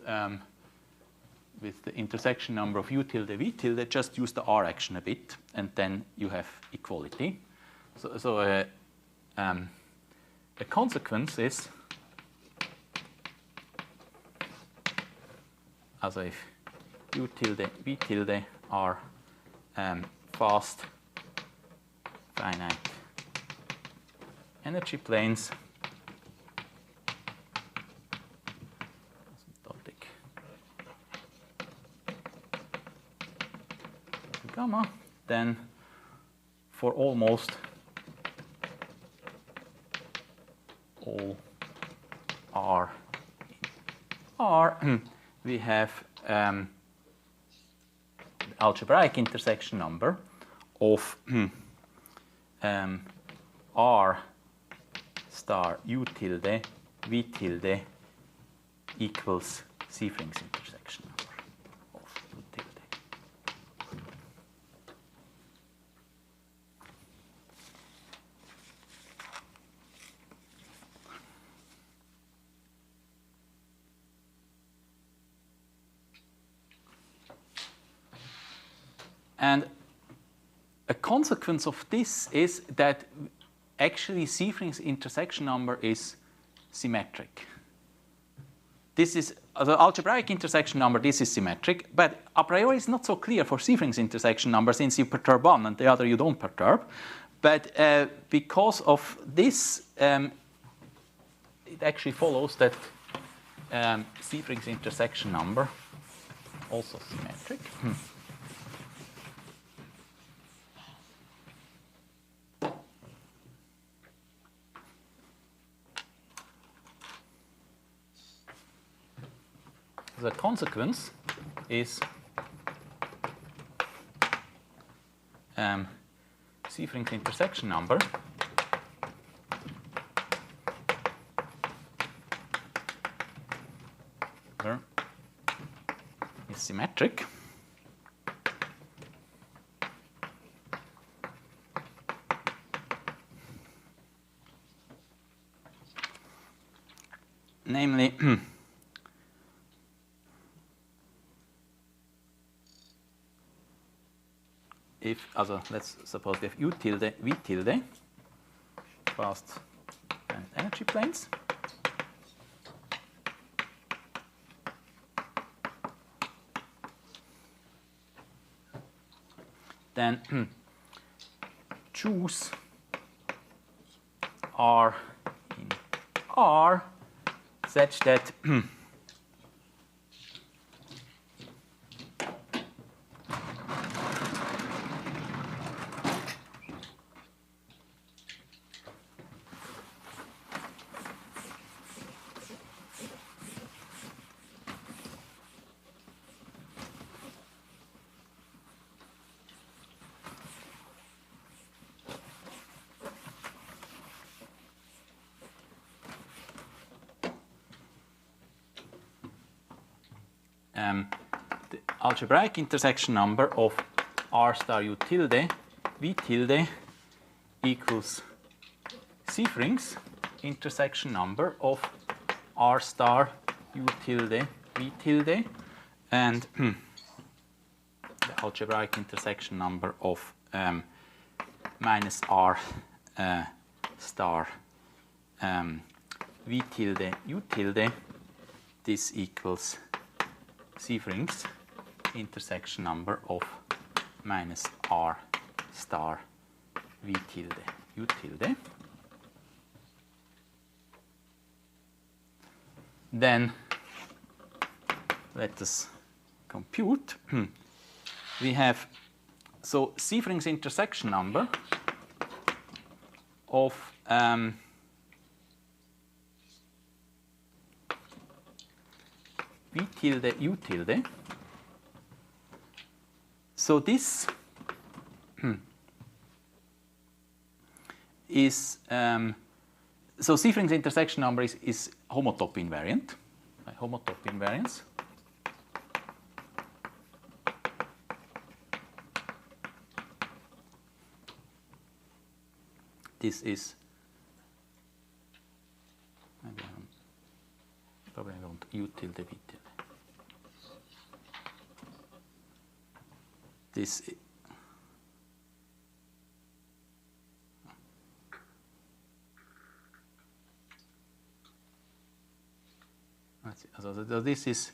the intersection number of u tilde v tilde, just use the r action a bit, and then you have equality. So a consequence is, also if u tilde v tilde are fast finite energy planes, gamma, then for almost all R, we have the algebraic intersection number of R star u tilde v tilde equals Siefring's intersection number of u tilde. And a consequence of this is that actually Siefring's intersection number is symmetric. This is the algebraic intersection number, this is symmetric, but a priori it's not so clear for Siefring's intersection number since you perturb one and the other you don't perturb. But because of this, it actually follows that Siefring's intersection number also symmetric. The consequence is Siefring's intersection number is symmetric. Namely, let's suppose we have u tilde v tilde fast and energy planes. Then choose R in R such that the algebraic intersection number of R star u tilde v tilde equals Siefring's intersection number of R star u tilde v tilde, and the algebraic intersection number of minus R star v tilde u tilde. This equals Siefring's intersection number of minus R star v tilde u tilde. Then let us compute, we have so Sievering's intersection number of V tilde U tilde. So this is so Sievering's intersection number is homotop invariant, homotop invariance. This is maybe probably I want U tilde V tilde. This so this is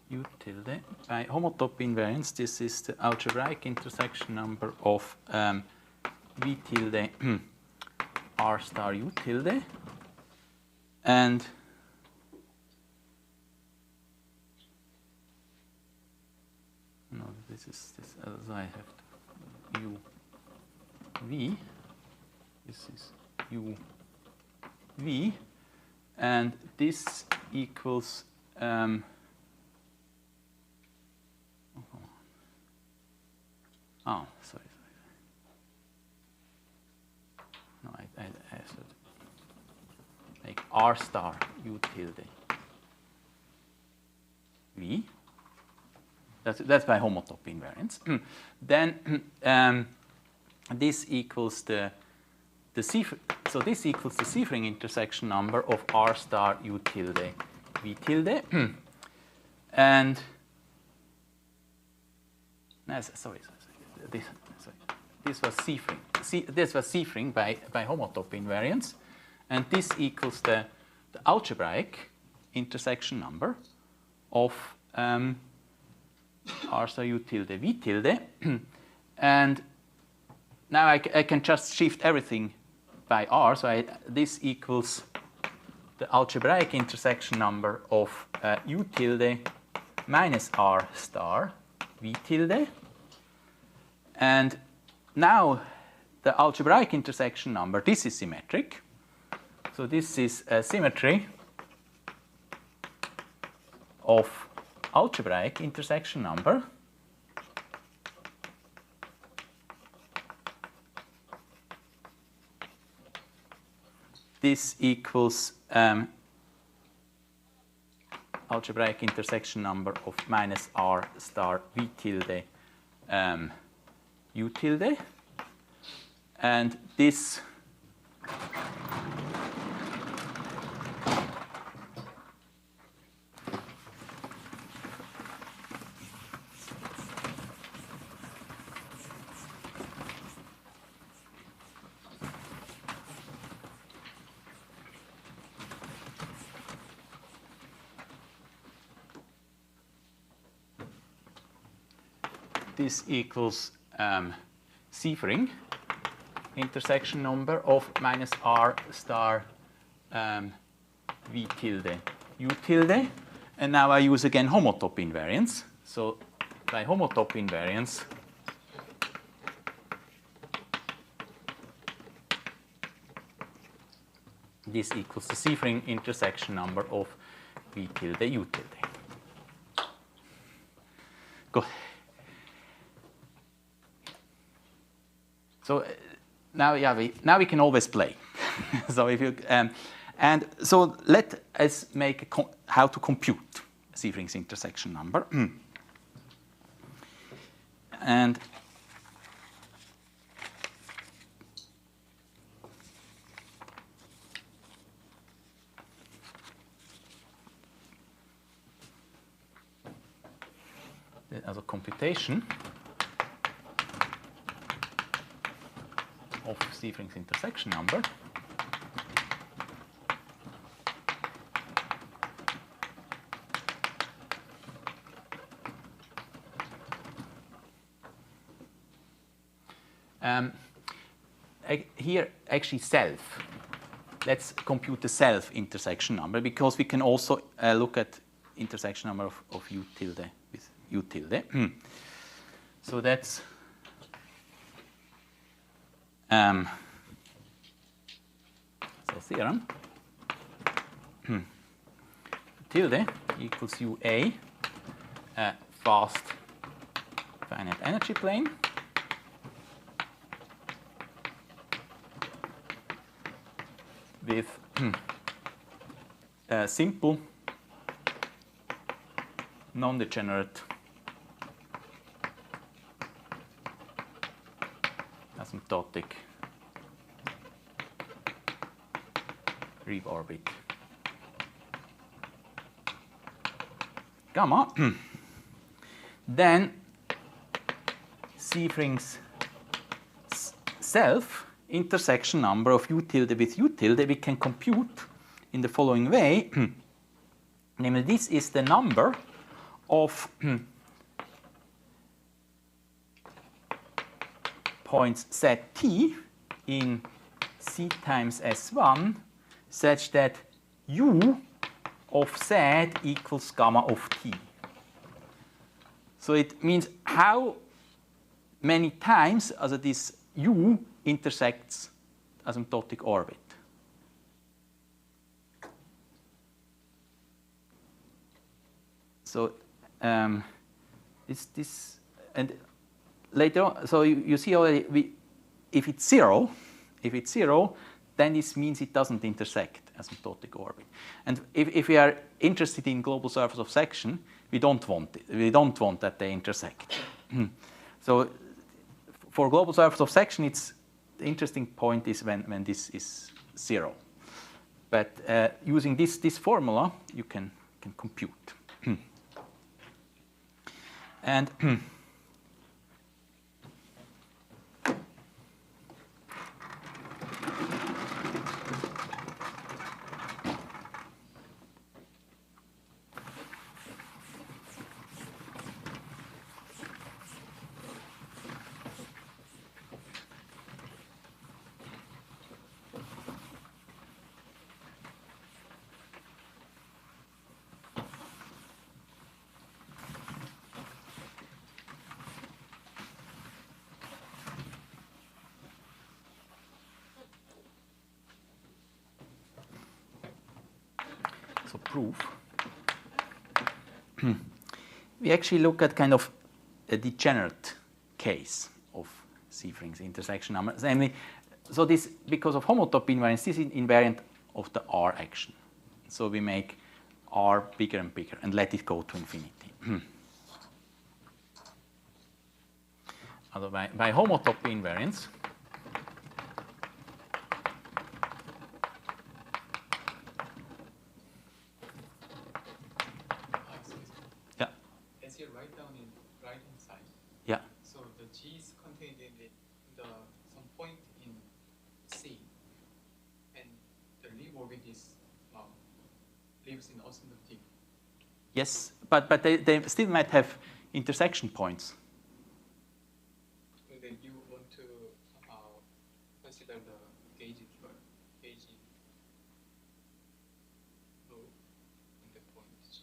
U tilde. By homotop invariance, this is the algebraic intersection number of V tilde R star U tilde. And no, this is this. So I have U V. This is U V, and this equals. Oh, sorry. No, I should make R star U tilde V. That's by homotop invariance. Then this equals the so this equals the Sievering intersection number of R star U tilde V tilde. And no, sorry. This was Sievering. This was Sievering by homotop invariance, and this equals the algebraic intersection number of R star U tilde V tilde. And now I can just shift everything by R, so this equals the algebraic intersection number of U tilde minus R star V tilde. And now the algebraic intersection number, this is symmetric. So this is a symmetry of algebraic intersection number this equals algebraic intersection number of minus R star V tilde U tilde, and this equals Sievering intersection number of minus R star V tilde U tilde. And now I use again homotop invariance. So by homotop invariance, this equals the Sievering intersection number of V tilde U tilde. Good. So now, now we can always play. So if you and so let us make how to compute Sievring's intersection number. And as a computation of Sievring's intersection number. Here, actually, self. Let's compute the self intersection number because we can also look at intersection number of U tilde with U tilde. So that's so theorem tilde equals UA fast finite energy plane with simple non-degenerate asymptotic Reeve orbit gamma. Then Sievring's self intersection number of U tilde with U tilde we can compute in the following way. Namely, this is the number of points ZT in C times S1 such that U of Z equals gamma of T. So it means how many times this U intersects asymptotic orbit. So this and later on, so you see already if it's zero, then this means it doesn't intersect asymptotic orbit. And if we are interested in global surface of section, we don't want it. We don't want that they intersect. So for global surface of section, the interesting point is when this is zero. But using this formula, you can compute. And proof, we actually look at kind of a degenerate case of Sievring's intersection number. Namely, so this, because of homotopy invariance, this is invariant of the R action. So we make R bigger and bigger and let it go to infinity. By homotopy invariance, yes, but they still might have intersection points. Then you want to consider the gauge low in the point G.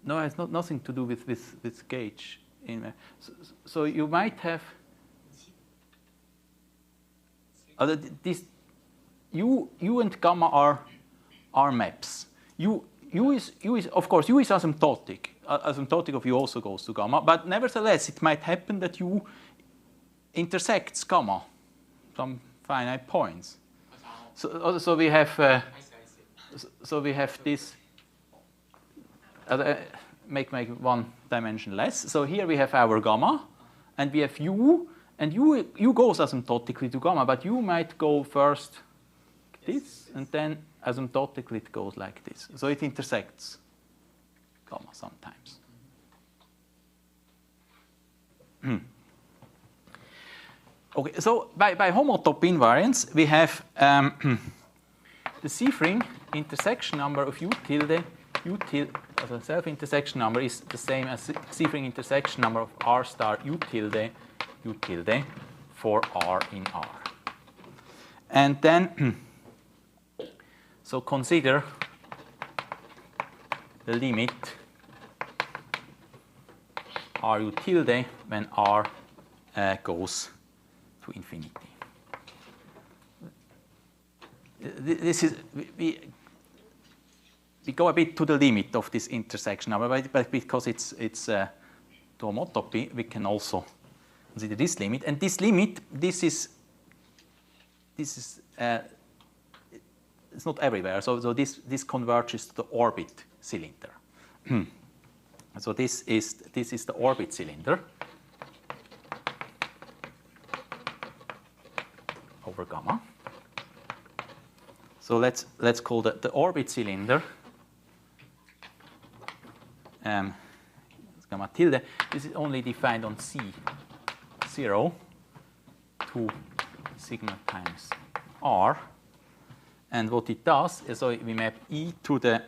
No, it has nothing to do with gauge. So you might have this U and gamma are maps. U is of course U is asymptotic. asymptotic of u also goes to gamma, but nevertheless, it might happen that u intersects gamma, some finite points. So we have so we have this. Make one dimension less. So here we have our gamma, and we have u, and u goes asymptotically to gamma, but u might go first like this, and then asymptotically it goes like this. So it intersects gamma sometimes. Okay, so by homotopy invariance, we have the Seefring intersection number of u tilde, the self-intersection number is the same as Seefring intersection number of r star u tilde for r in R. And then, so consider the limit r u tilde when r goes to infinity. This is, we go a bit to the limit of this intersection number, but because it's to homotopy, we can also consider this limit. And this limit, this is it's not everywhere. So this converges to the orbit cylinder. So this is the orbit cylinder over gamma. So let's call the orbit cylinder gamma tilde. This is only defined on C0 to sigma times R. And what it does is, so we map E to the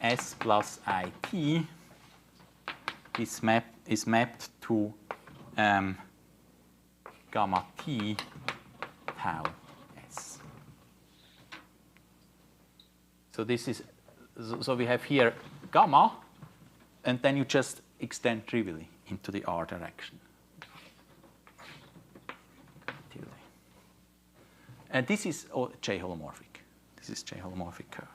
S plus IT. This map is mapped to gamma T tau S. So this is, so we have here gamma, and then you just extend trivially into the R direction. And this is J holomorphic. This is J holomorphic curve.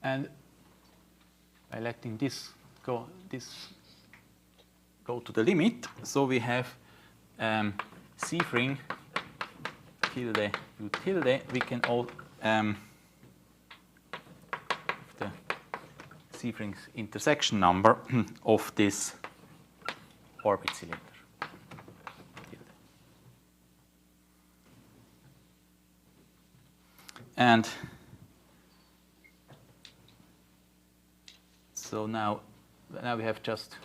And by letting this go to the limit, so we have Seefring tilde u tilde. We can all the Seefring's intersection number of this orbit cylinder. And so now we have just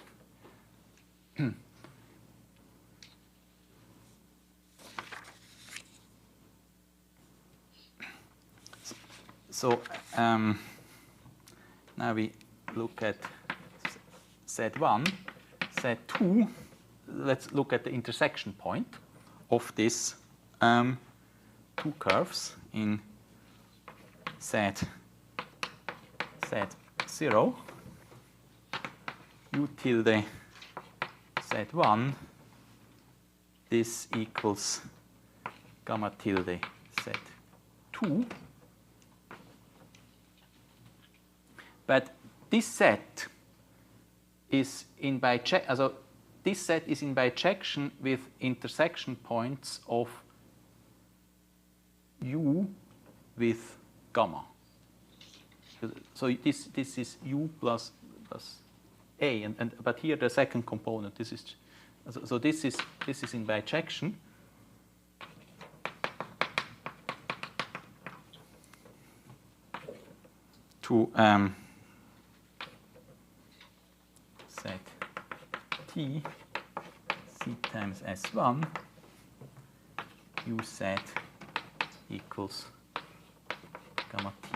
so now we look at Z1, Z2. Let's look at the intersection point of these two curves in Z0. U tilde Z1, this equals gamma tilde Z2. But this set is in bijection, this set is in bijection with intersection points of U with gamma. So this is U plus A, but here the second component, this is in bijection. To T C times S1 UZ equals gamma T.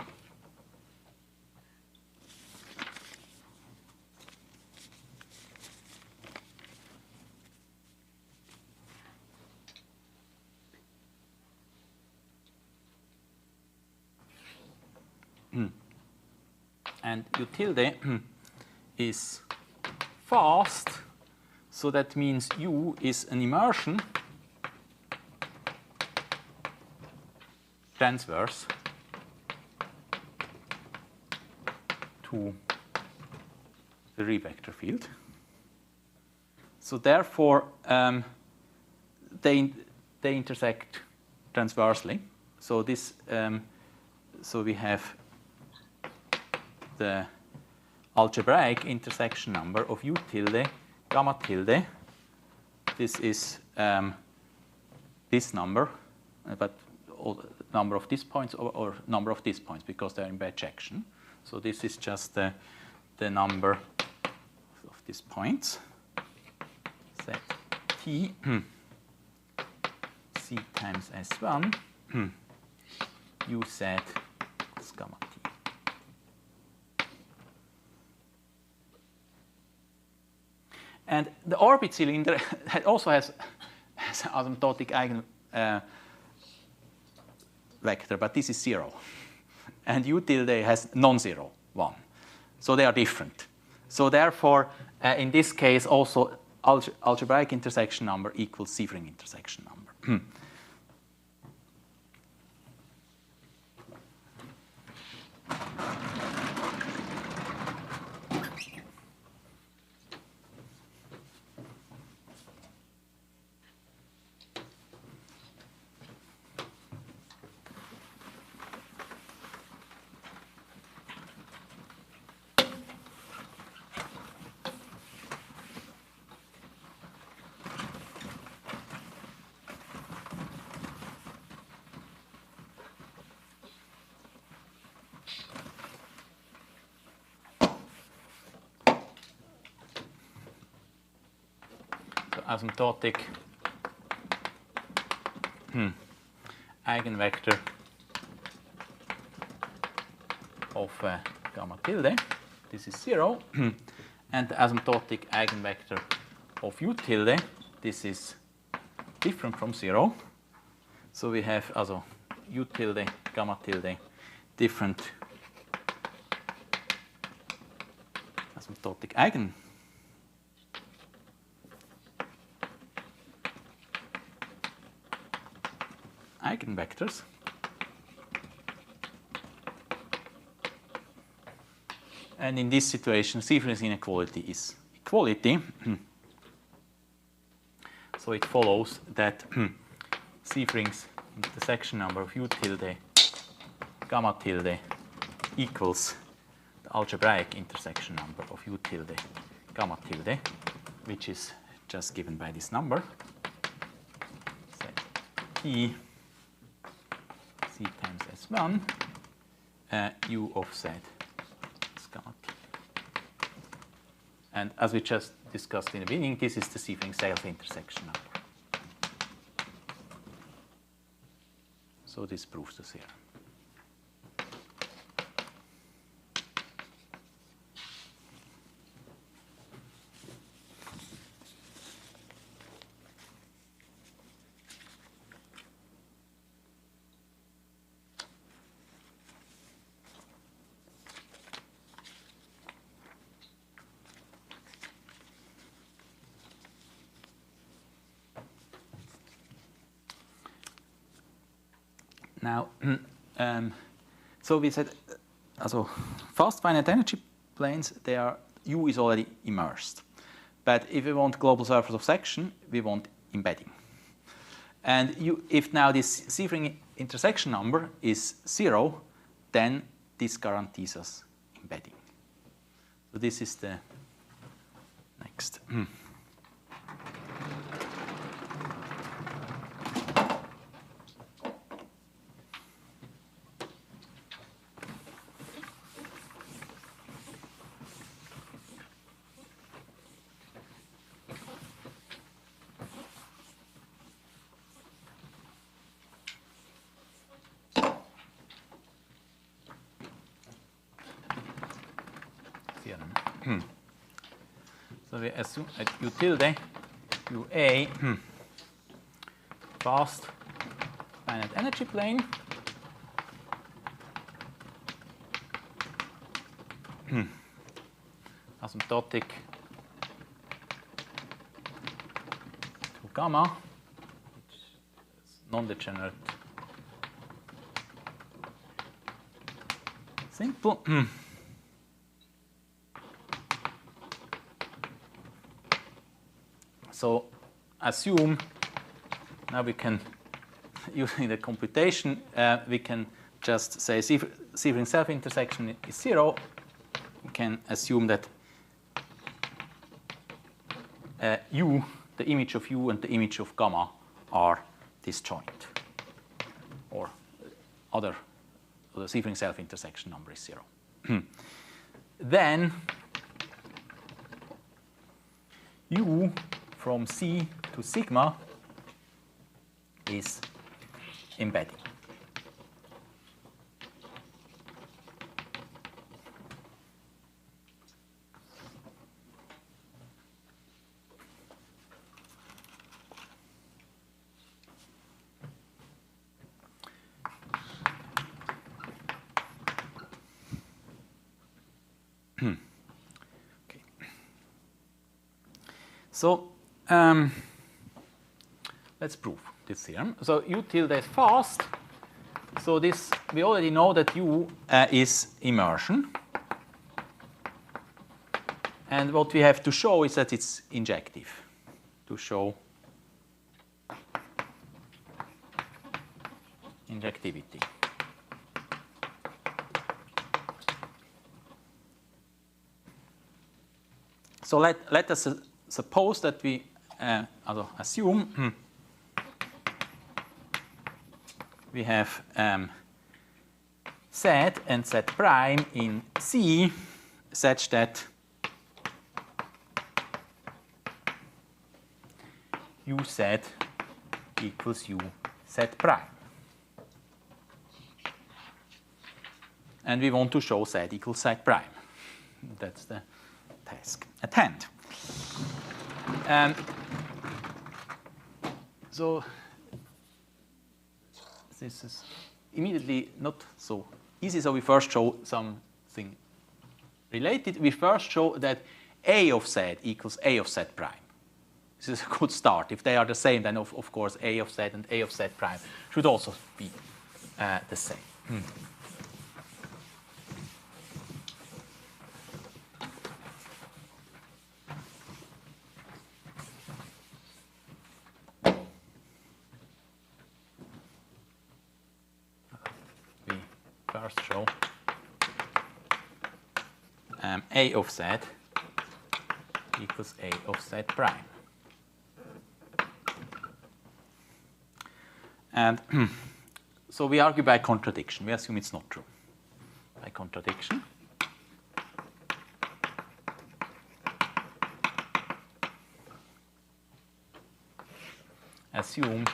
And U tilde is fast, so that means U is an immersion transverse to the real vector field. So therefore, they intersect transversely. So this, so we have the algebraic intersection number of U tilde gamma tilde. This is this number, but number of these points or number of these points because they're in bijection. So this is just the number of these points. Set T C times S1 U set is gamma T. And the orbit cylinder also has asymptotic eigen vector, but this is 0. And U tilde has non-zero 1. So they are different. So therefore, in this case, also algebraic intersection number equals Sievering intersection number. Asymptotic eigenvector of gamma tilde, this is 0, and the asymptotic eigenvector of U tilde, this is different from 0. So we have also U tilde, gamma tilde, different asymptotic eigenvectors. And in this situation, Sievering inequality is equality. So it follows that Sievering's intersection number of U tilde gamma tilde equals the algebraic intersection number of U tilde gamma tilde, which is just given by this number. Set T C times S1 U of Z is gamma T. And as we just discussed in the beginning, this is the Sievering self-intersection number. So this proves the theorem. Now, so we said, also fast finite energy planes, they are U is already immersed. But if we want global surface of section, we want embedding. And if now this Sievering intersection number is 0, then this guarantees us embedding. So this is the next. theorem. So we assume that U tilde UA fast finite energy plane asymptotic to gamma, which is non-degenerate simple. So assume, now we can, using the computation, we can just say Seyfried self-intersection is 0. We can assume that U, the image of U and the image of gamma are disjoint, or the Seyfried self-intersection number is 0. Then U from C to sigma is embedding. Okay. So let's prove this theorem. So U tilde is fast. So this, we already know that U is immersion. And what we have to show is that it's injective. To show injectivity. So let us suppose that we assume we have Z and Z prime in C such that UZ equals UZ prime. And we want to show Z equals Z prime. That's the task at hand. So this is immediately not so easy. So we first show something related. We first show that A of Z equals A of Z prime. This is a good start. If they are the same, then of course A of Z and A of Z prime should also be the same. First show A of Z equals A of Z prime. And so we argue by contradiction. We assume it's not true. By contradiction. Assume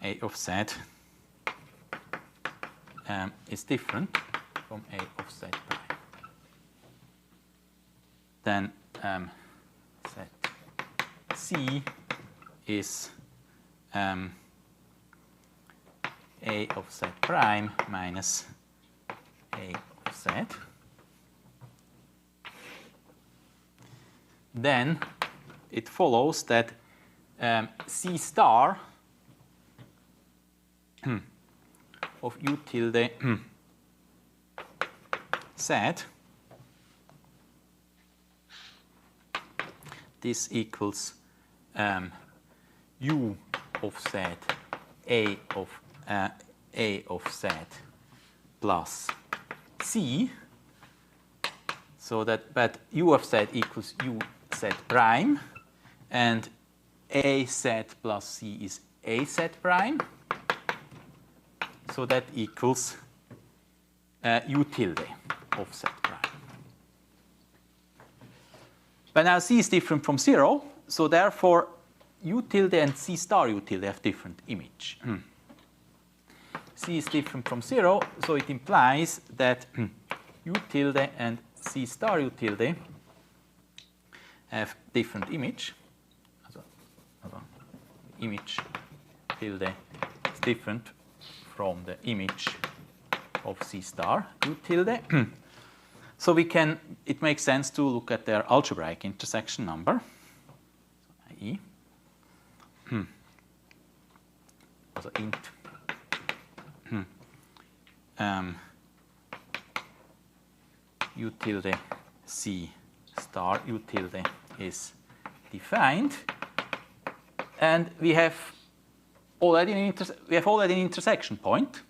A of Z is different from A of Z prime. Then C is A of Z prime minus A of Z. Then it follows that C star of U tilde Z, this equals U of Z A of Z plus C, so that but U of Z equals U Z prime, and A Z plus C is A Z prime. So that equals U tilde of Z prime. But now C is different from 0, so therefore U tilde and C star U tilde have different image. C is different from 0, so it implies that U tilde and C star U tilde have different image. Also image tilde is different from the image of C star U tilde. So it makes sense to look at their algebraic intersection number, i.e. also int U tilde C star U tilde is defined, and we have already an intersection point.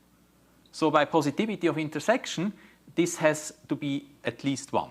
So by positivity of intersection, this has to be at least 1.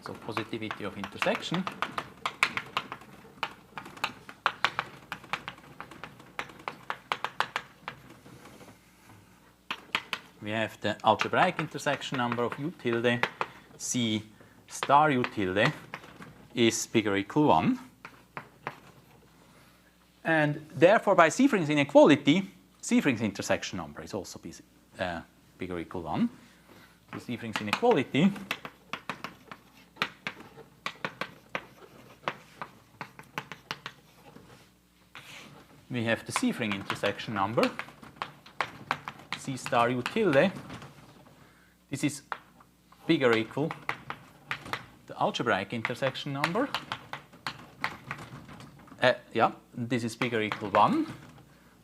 So positivity of intersection we have the algebraic intersection number of U tilde C star U tilde is bigger or equal 1. And therefore, by Seyfried's inequality, Seyfried's intersection number is also bigger or equal 1. So Seyfried's inequality we have the Seyfried intersection number, C star U tilde. This is bigger or equal the algebraic intersection number. Yeah, this is bigger or equal 1.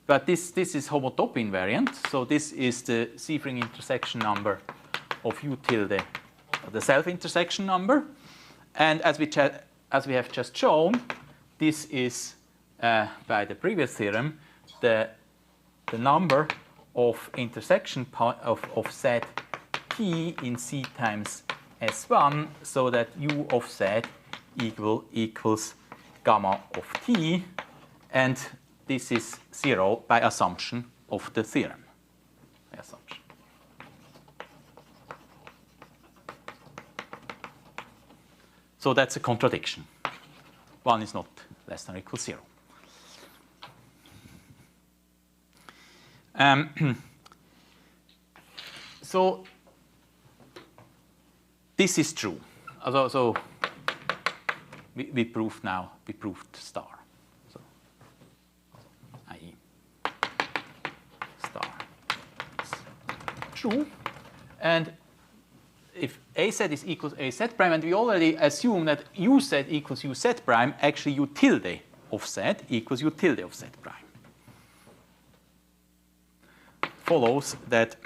But this is homotopy invariant. So this is the Seyfried intersection number of U tilde, the self-intersection number. And as we have just shown, this is by the previous theorem, the number of intersection of set T in C times S1, so that U of Z equals gamma of T, and this is 0 by assumption of the theorem. By assumption. So that's a contradiction. 1 is not less than or equal 0. So this is true. So we proved star. So i.e. star is true. And if AZ is equals AZ prime, and we already assume that UZ equals UZ prime, actually U tilde of Z equals U tilde of Z prime. Follows that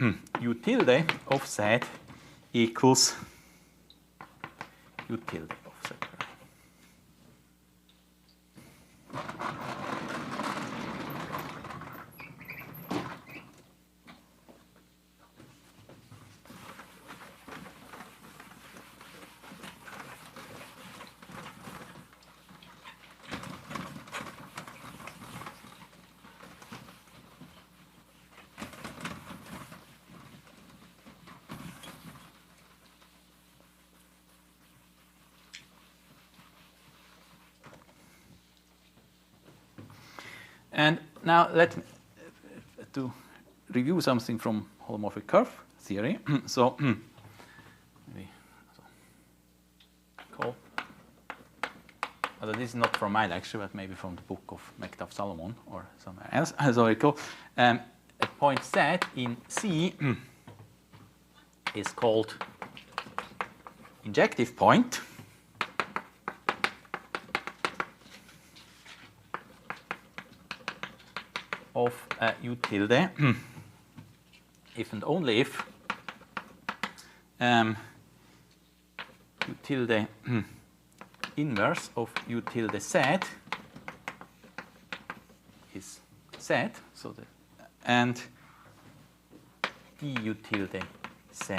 U tilde of Z equals U tilde of Z prime. And now let me to review something from holomorphic curve theory. So maybe call. Although this is not from my lecture, but maybe from the book of Mektaf Salomon or somewhere else. So we call a point Z in C is called injective point. Of U tilde, if and only if U tilde inverse of U tilde Z is Z, so and D U tilde Z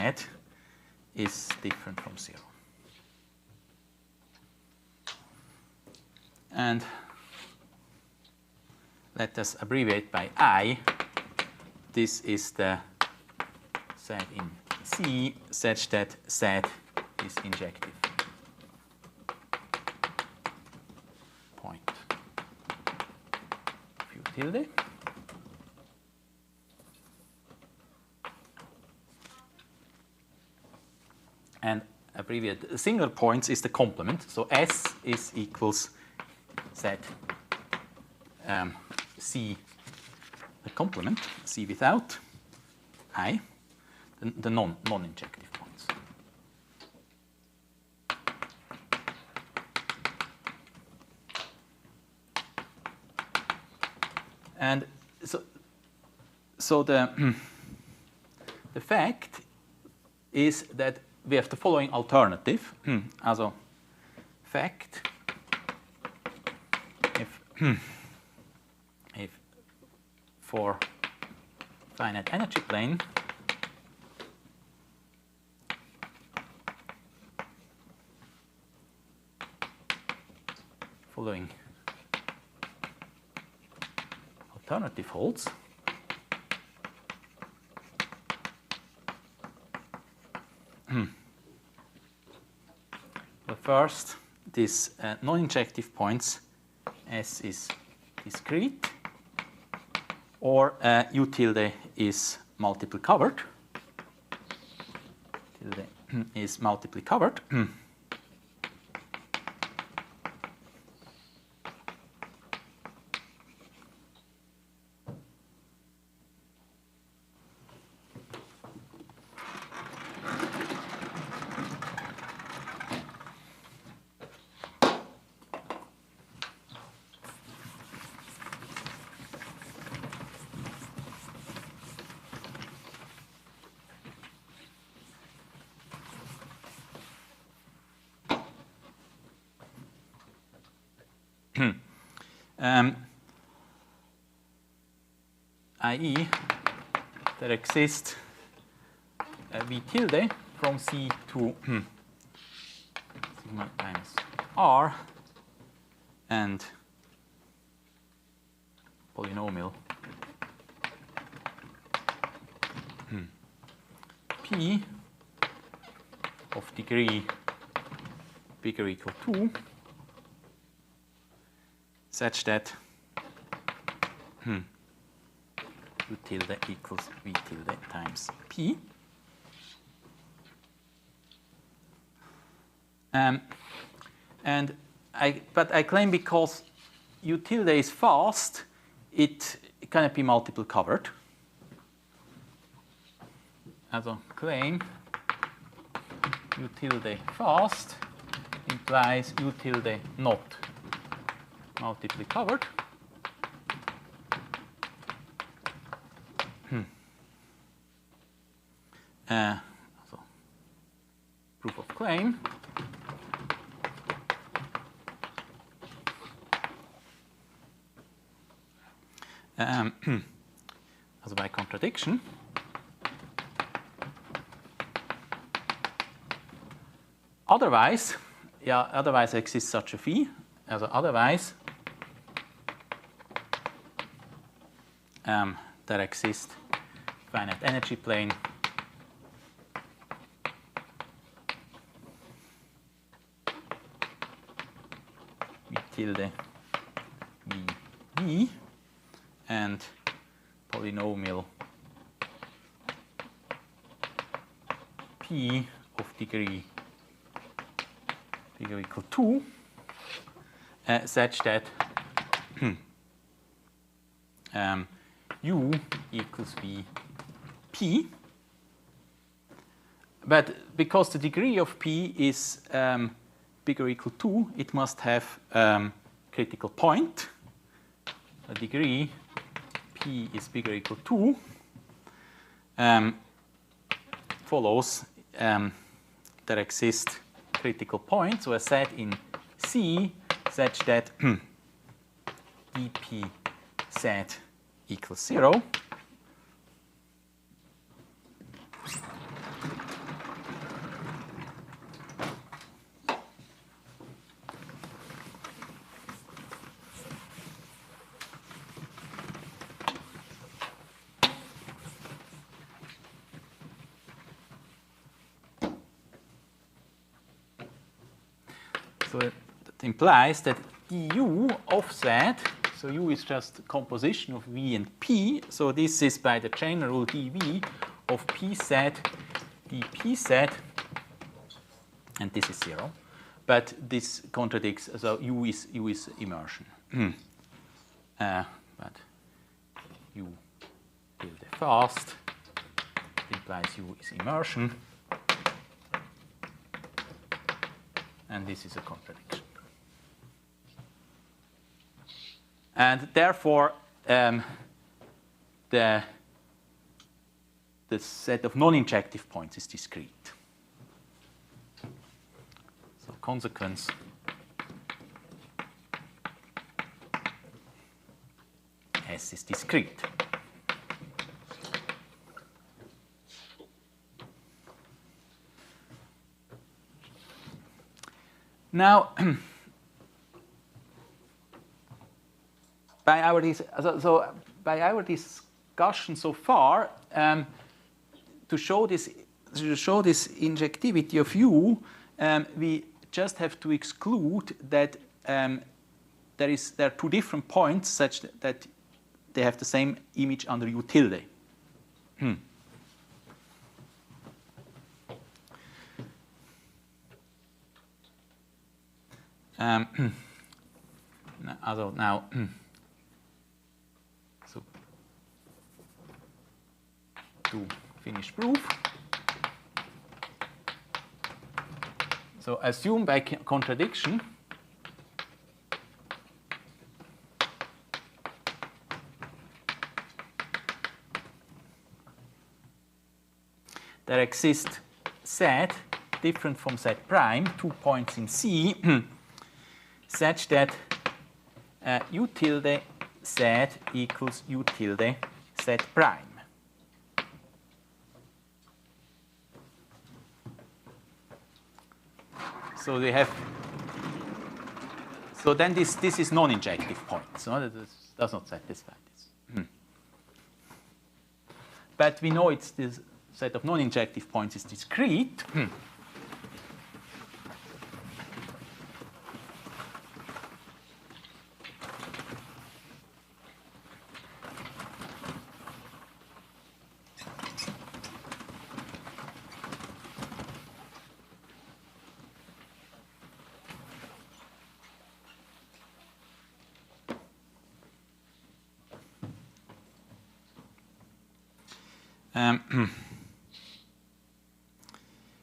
is different from 0. and let us abbreviate by I. This is the set in C such that Z is injective point of U tilde. And abbreviate singular points is the complement. So S is equals Z C, the complement, C without I, the non-injective points. And so the fact is that we have the following alternative. Also, fact, if for finite energy plane following alternative holds, well, first, this non-injective points, S is discrete, or U tilde is multiply covered. Tilde is multiply covered. i.e. there exists V tilde from C to sigma times R and polynomial P of degree bigger or equal to such that U tilde equals V tilde times P. But I claim because U tilde is fast, it cannot be multiple covered. Also claim U tilde fast implies U tilde not multiply covered. So proof of claim. Also by contradiction. Otherwise, otherwise exists such a phi. Also otherwise, there exists finite energy plane V tilde V and polynomial P of degree bigger or equal to such that U equals V P. But because the degree of P is bigger or equal to, it must have critical point. The degree P is bigger or equal to follows there exists critical point. So a set in C such that dp z equals 0. implies that du of z, so u is just composition of v and p, so this is by the chain rule dv of pz dpz, and this is 0. But this contradicts, so u is immersion. But u tilde fast implies u is immersion, and this is a contradiction. And therefore, the set of non-injective points is discrete. So consequence S is discrete. Now, by our discussion so far, to show this injectivity of U, we just have to exclude that there are two different points such that they have the same image under U tilde. Now, so to finish proof. So assume by contradiction there exists Z different from Z prime, 2 points in C, such that U tilde Z equals U tilde Z prime. So they have. So then this is non-injective point. So that does not satisfy this. But we know it's this set of non-injective points is discrete.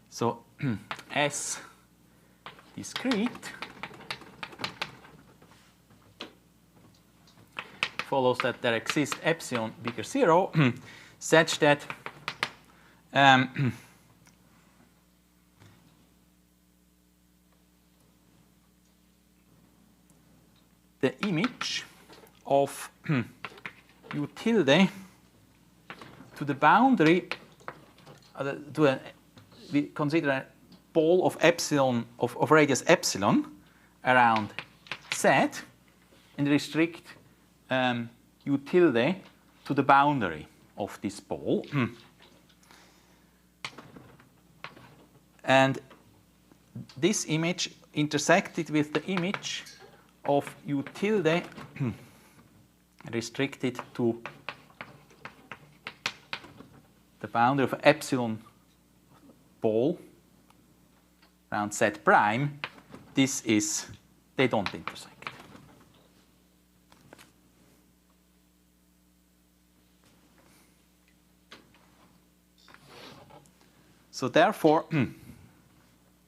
So S discrete follows that there exists epsilon bigger 0 such that the image of U tilde to the boundary, we consider a ball of epsilon of radius epsilon around Z, and restrict U tilde to the boundary of this ball. And this image intersected with the image of U tilde restricted to the boundary of epsilon ball around Z prime, they don't intersect. So therefore,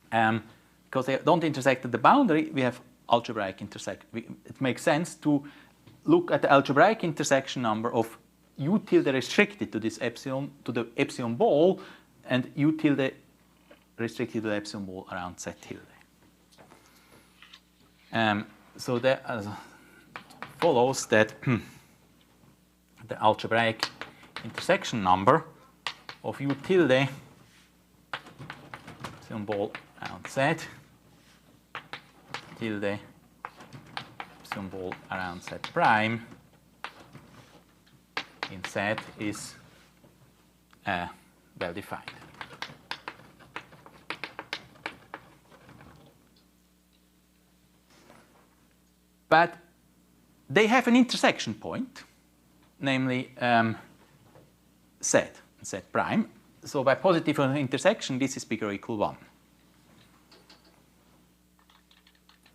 because they don't intersect at the boundary, we have algebraic intersection. It makes sense to look at the algebraic intersection number of U tilde restricted to this epsilon, to the epsilon ball, and U tilde restricted to the epsilon ball around Z tilde. So that follows that the algebraic intersection number of U tilde epsilon ball around Z tilde epsilon ball around Z prime in Z is well defined. but they have an intersection point, namely z prime. So by positive intersection, this is bigger or equal 1.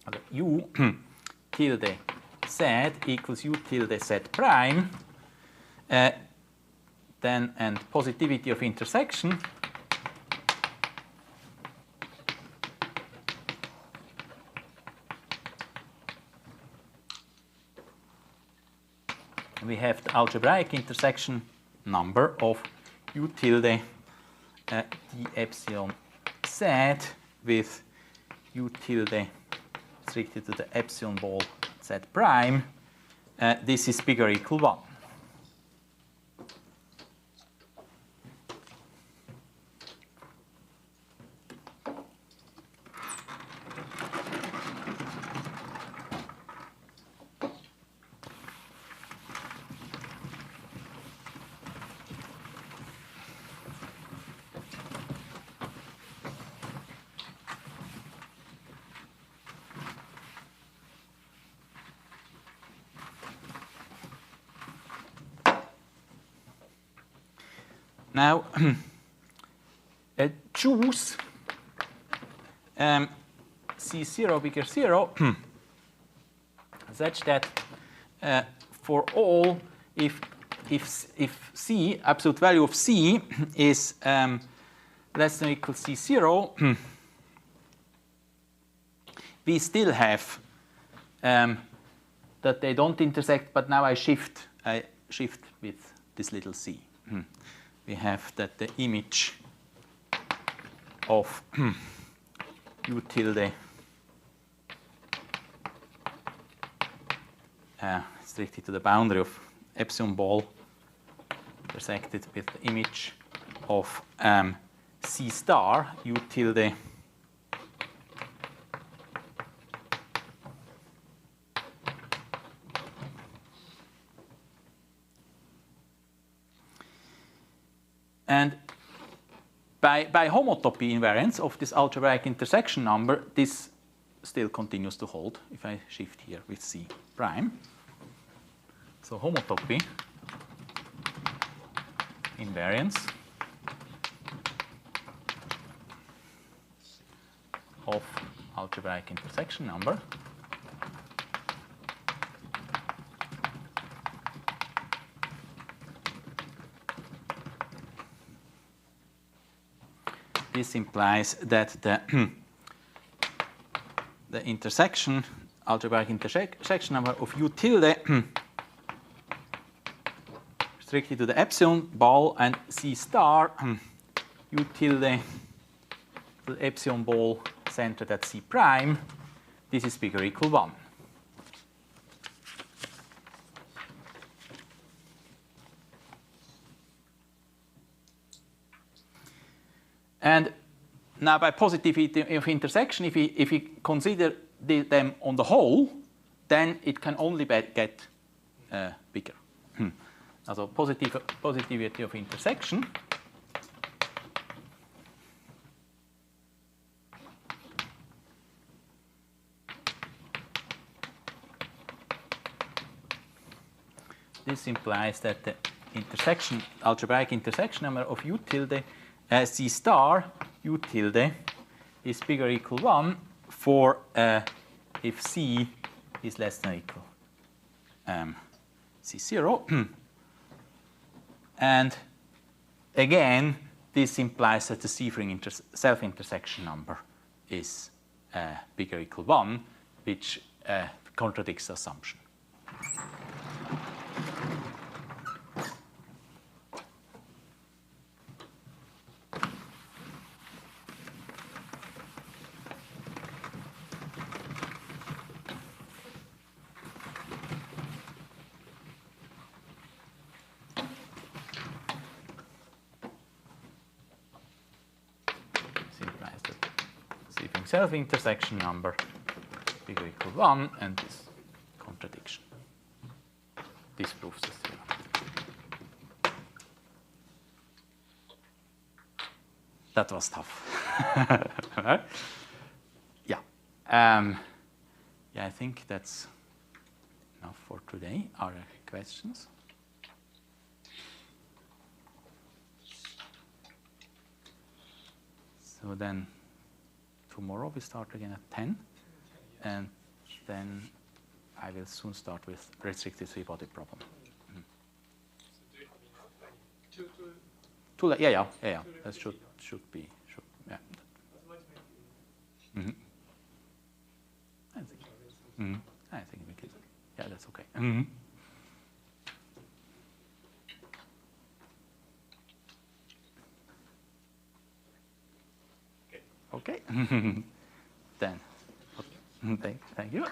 Okay. U tilde z equals u tilde z prime, then and positivity of intersection we have the algebraic intersection number of u tilde d epsilon z with u tilde restricted to the epsilon ball z prime. This is bigger or equal 1. Now, choose C0 bigger 0 such that for all, if C, absolute value of C is less than or equal C0, we still have that they don't intersect, but now I shift with this little c. We have that the image of u tilde restricted to the boundary of epsilon ball intersected with the image of c star u tilde and by homotopy invariance of this algebraic intersection number, this still continues to hold if I shift here with C prime. So homotopy invariance of algebraic intersection number this implies that the intersection, algebraic intersection number of u tilde restricted to the epsilon ball and c star u tilde the epsilon ball centered at c prime, this is bigger or equal 1. And now by positivity of intersection, if we consider them on the whole, then it can only get bigger. Also positivity of intersection this implies that the intersection, algebraic intersection number of u tilde C star u tilde is bigger or equal 1 for if C is less than or equal C0. And again, this implies that the Sievering self-intersection number is bigger or equal 1, which contradicts the assumption. Self-intersection number bigger or equal 1, and this contradiction. This proves the theorem. That was tough. Yeah. Yeah, I think that's enough for today. Are there questions? So then tomorrow we start again at 10, and then I will soon start with restricted three-body problem. So do you have enough time? Yeah. That should be. Yeah. Otherwise, maybe. Mm-hmm. I think we can. Yeah, that's okay. Mm-hmm. Okay. Then, thank you.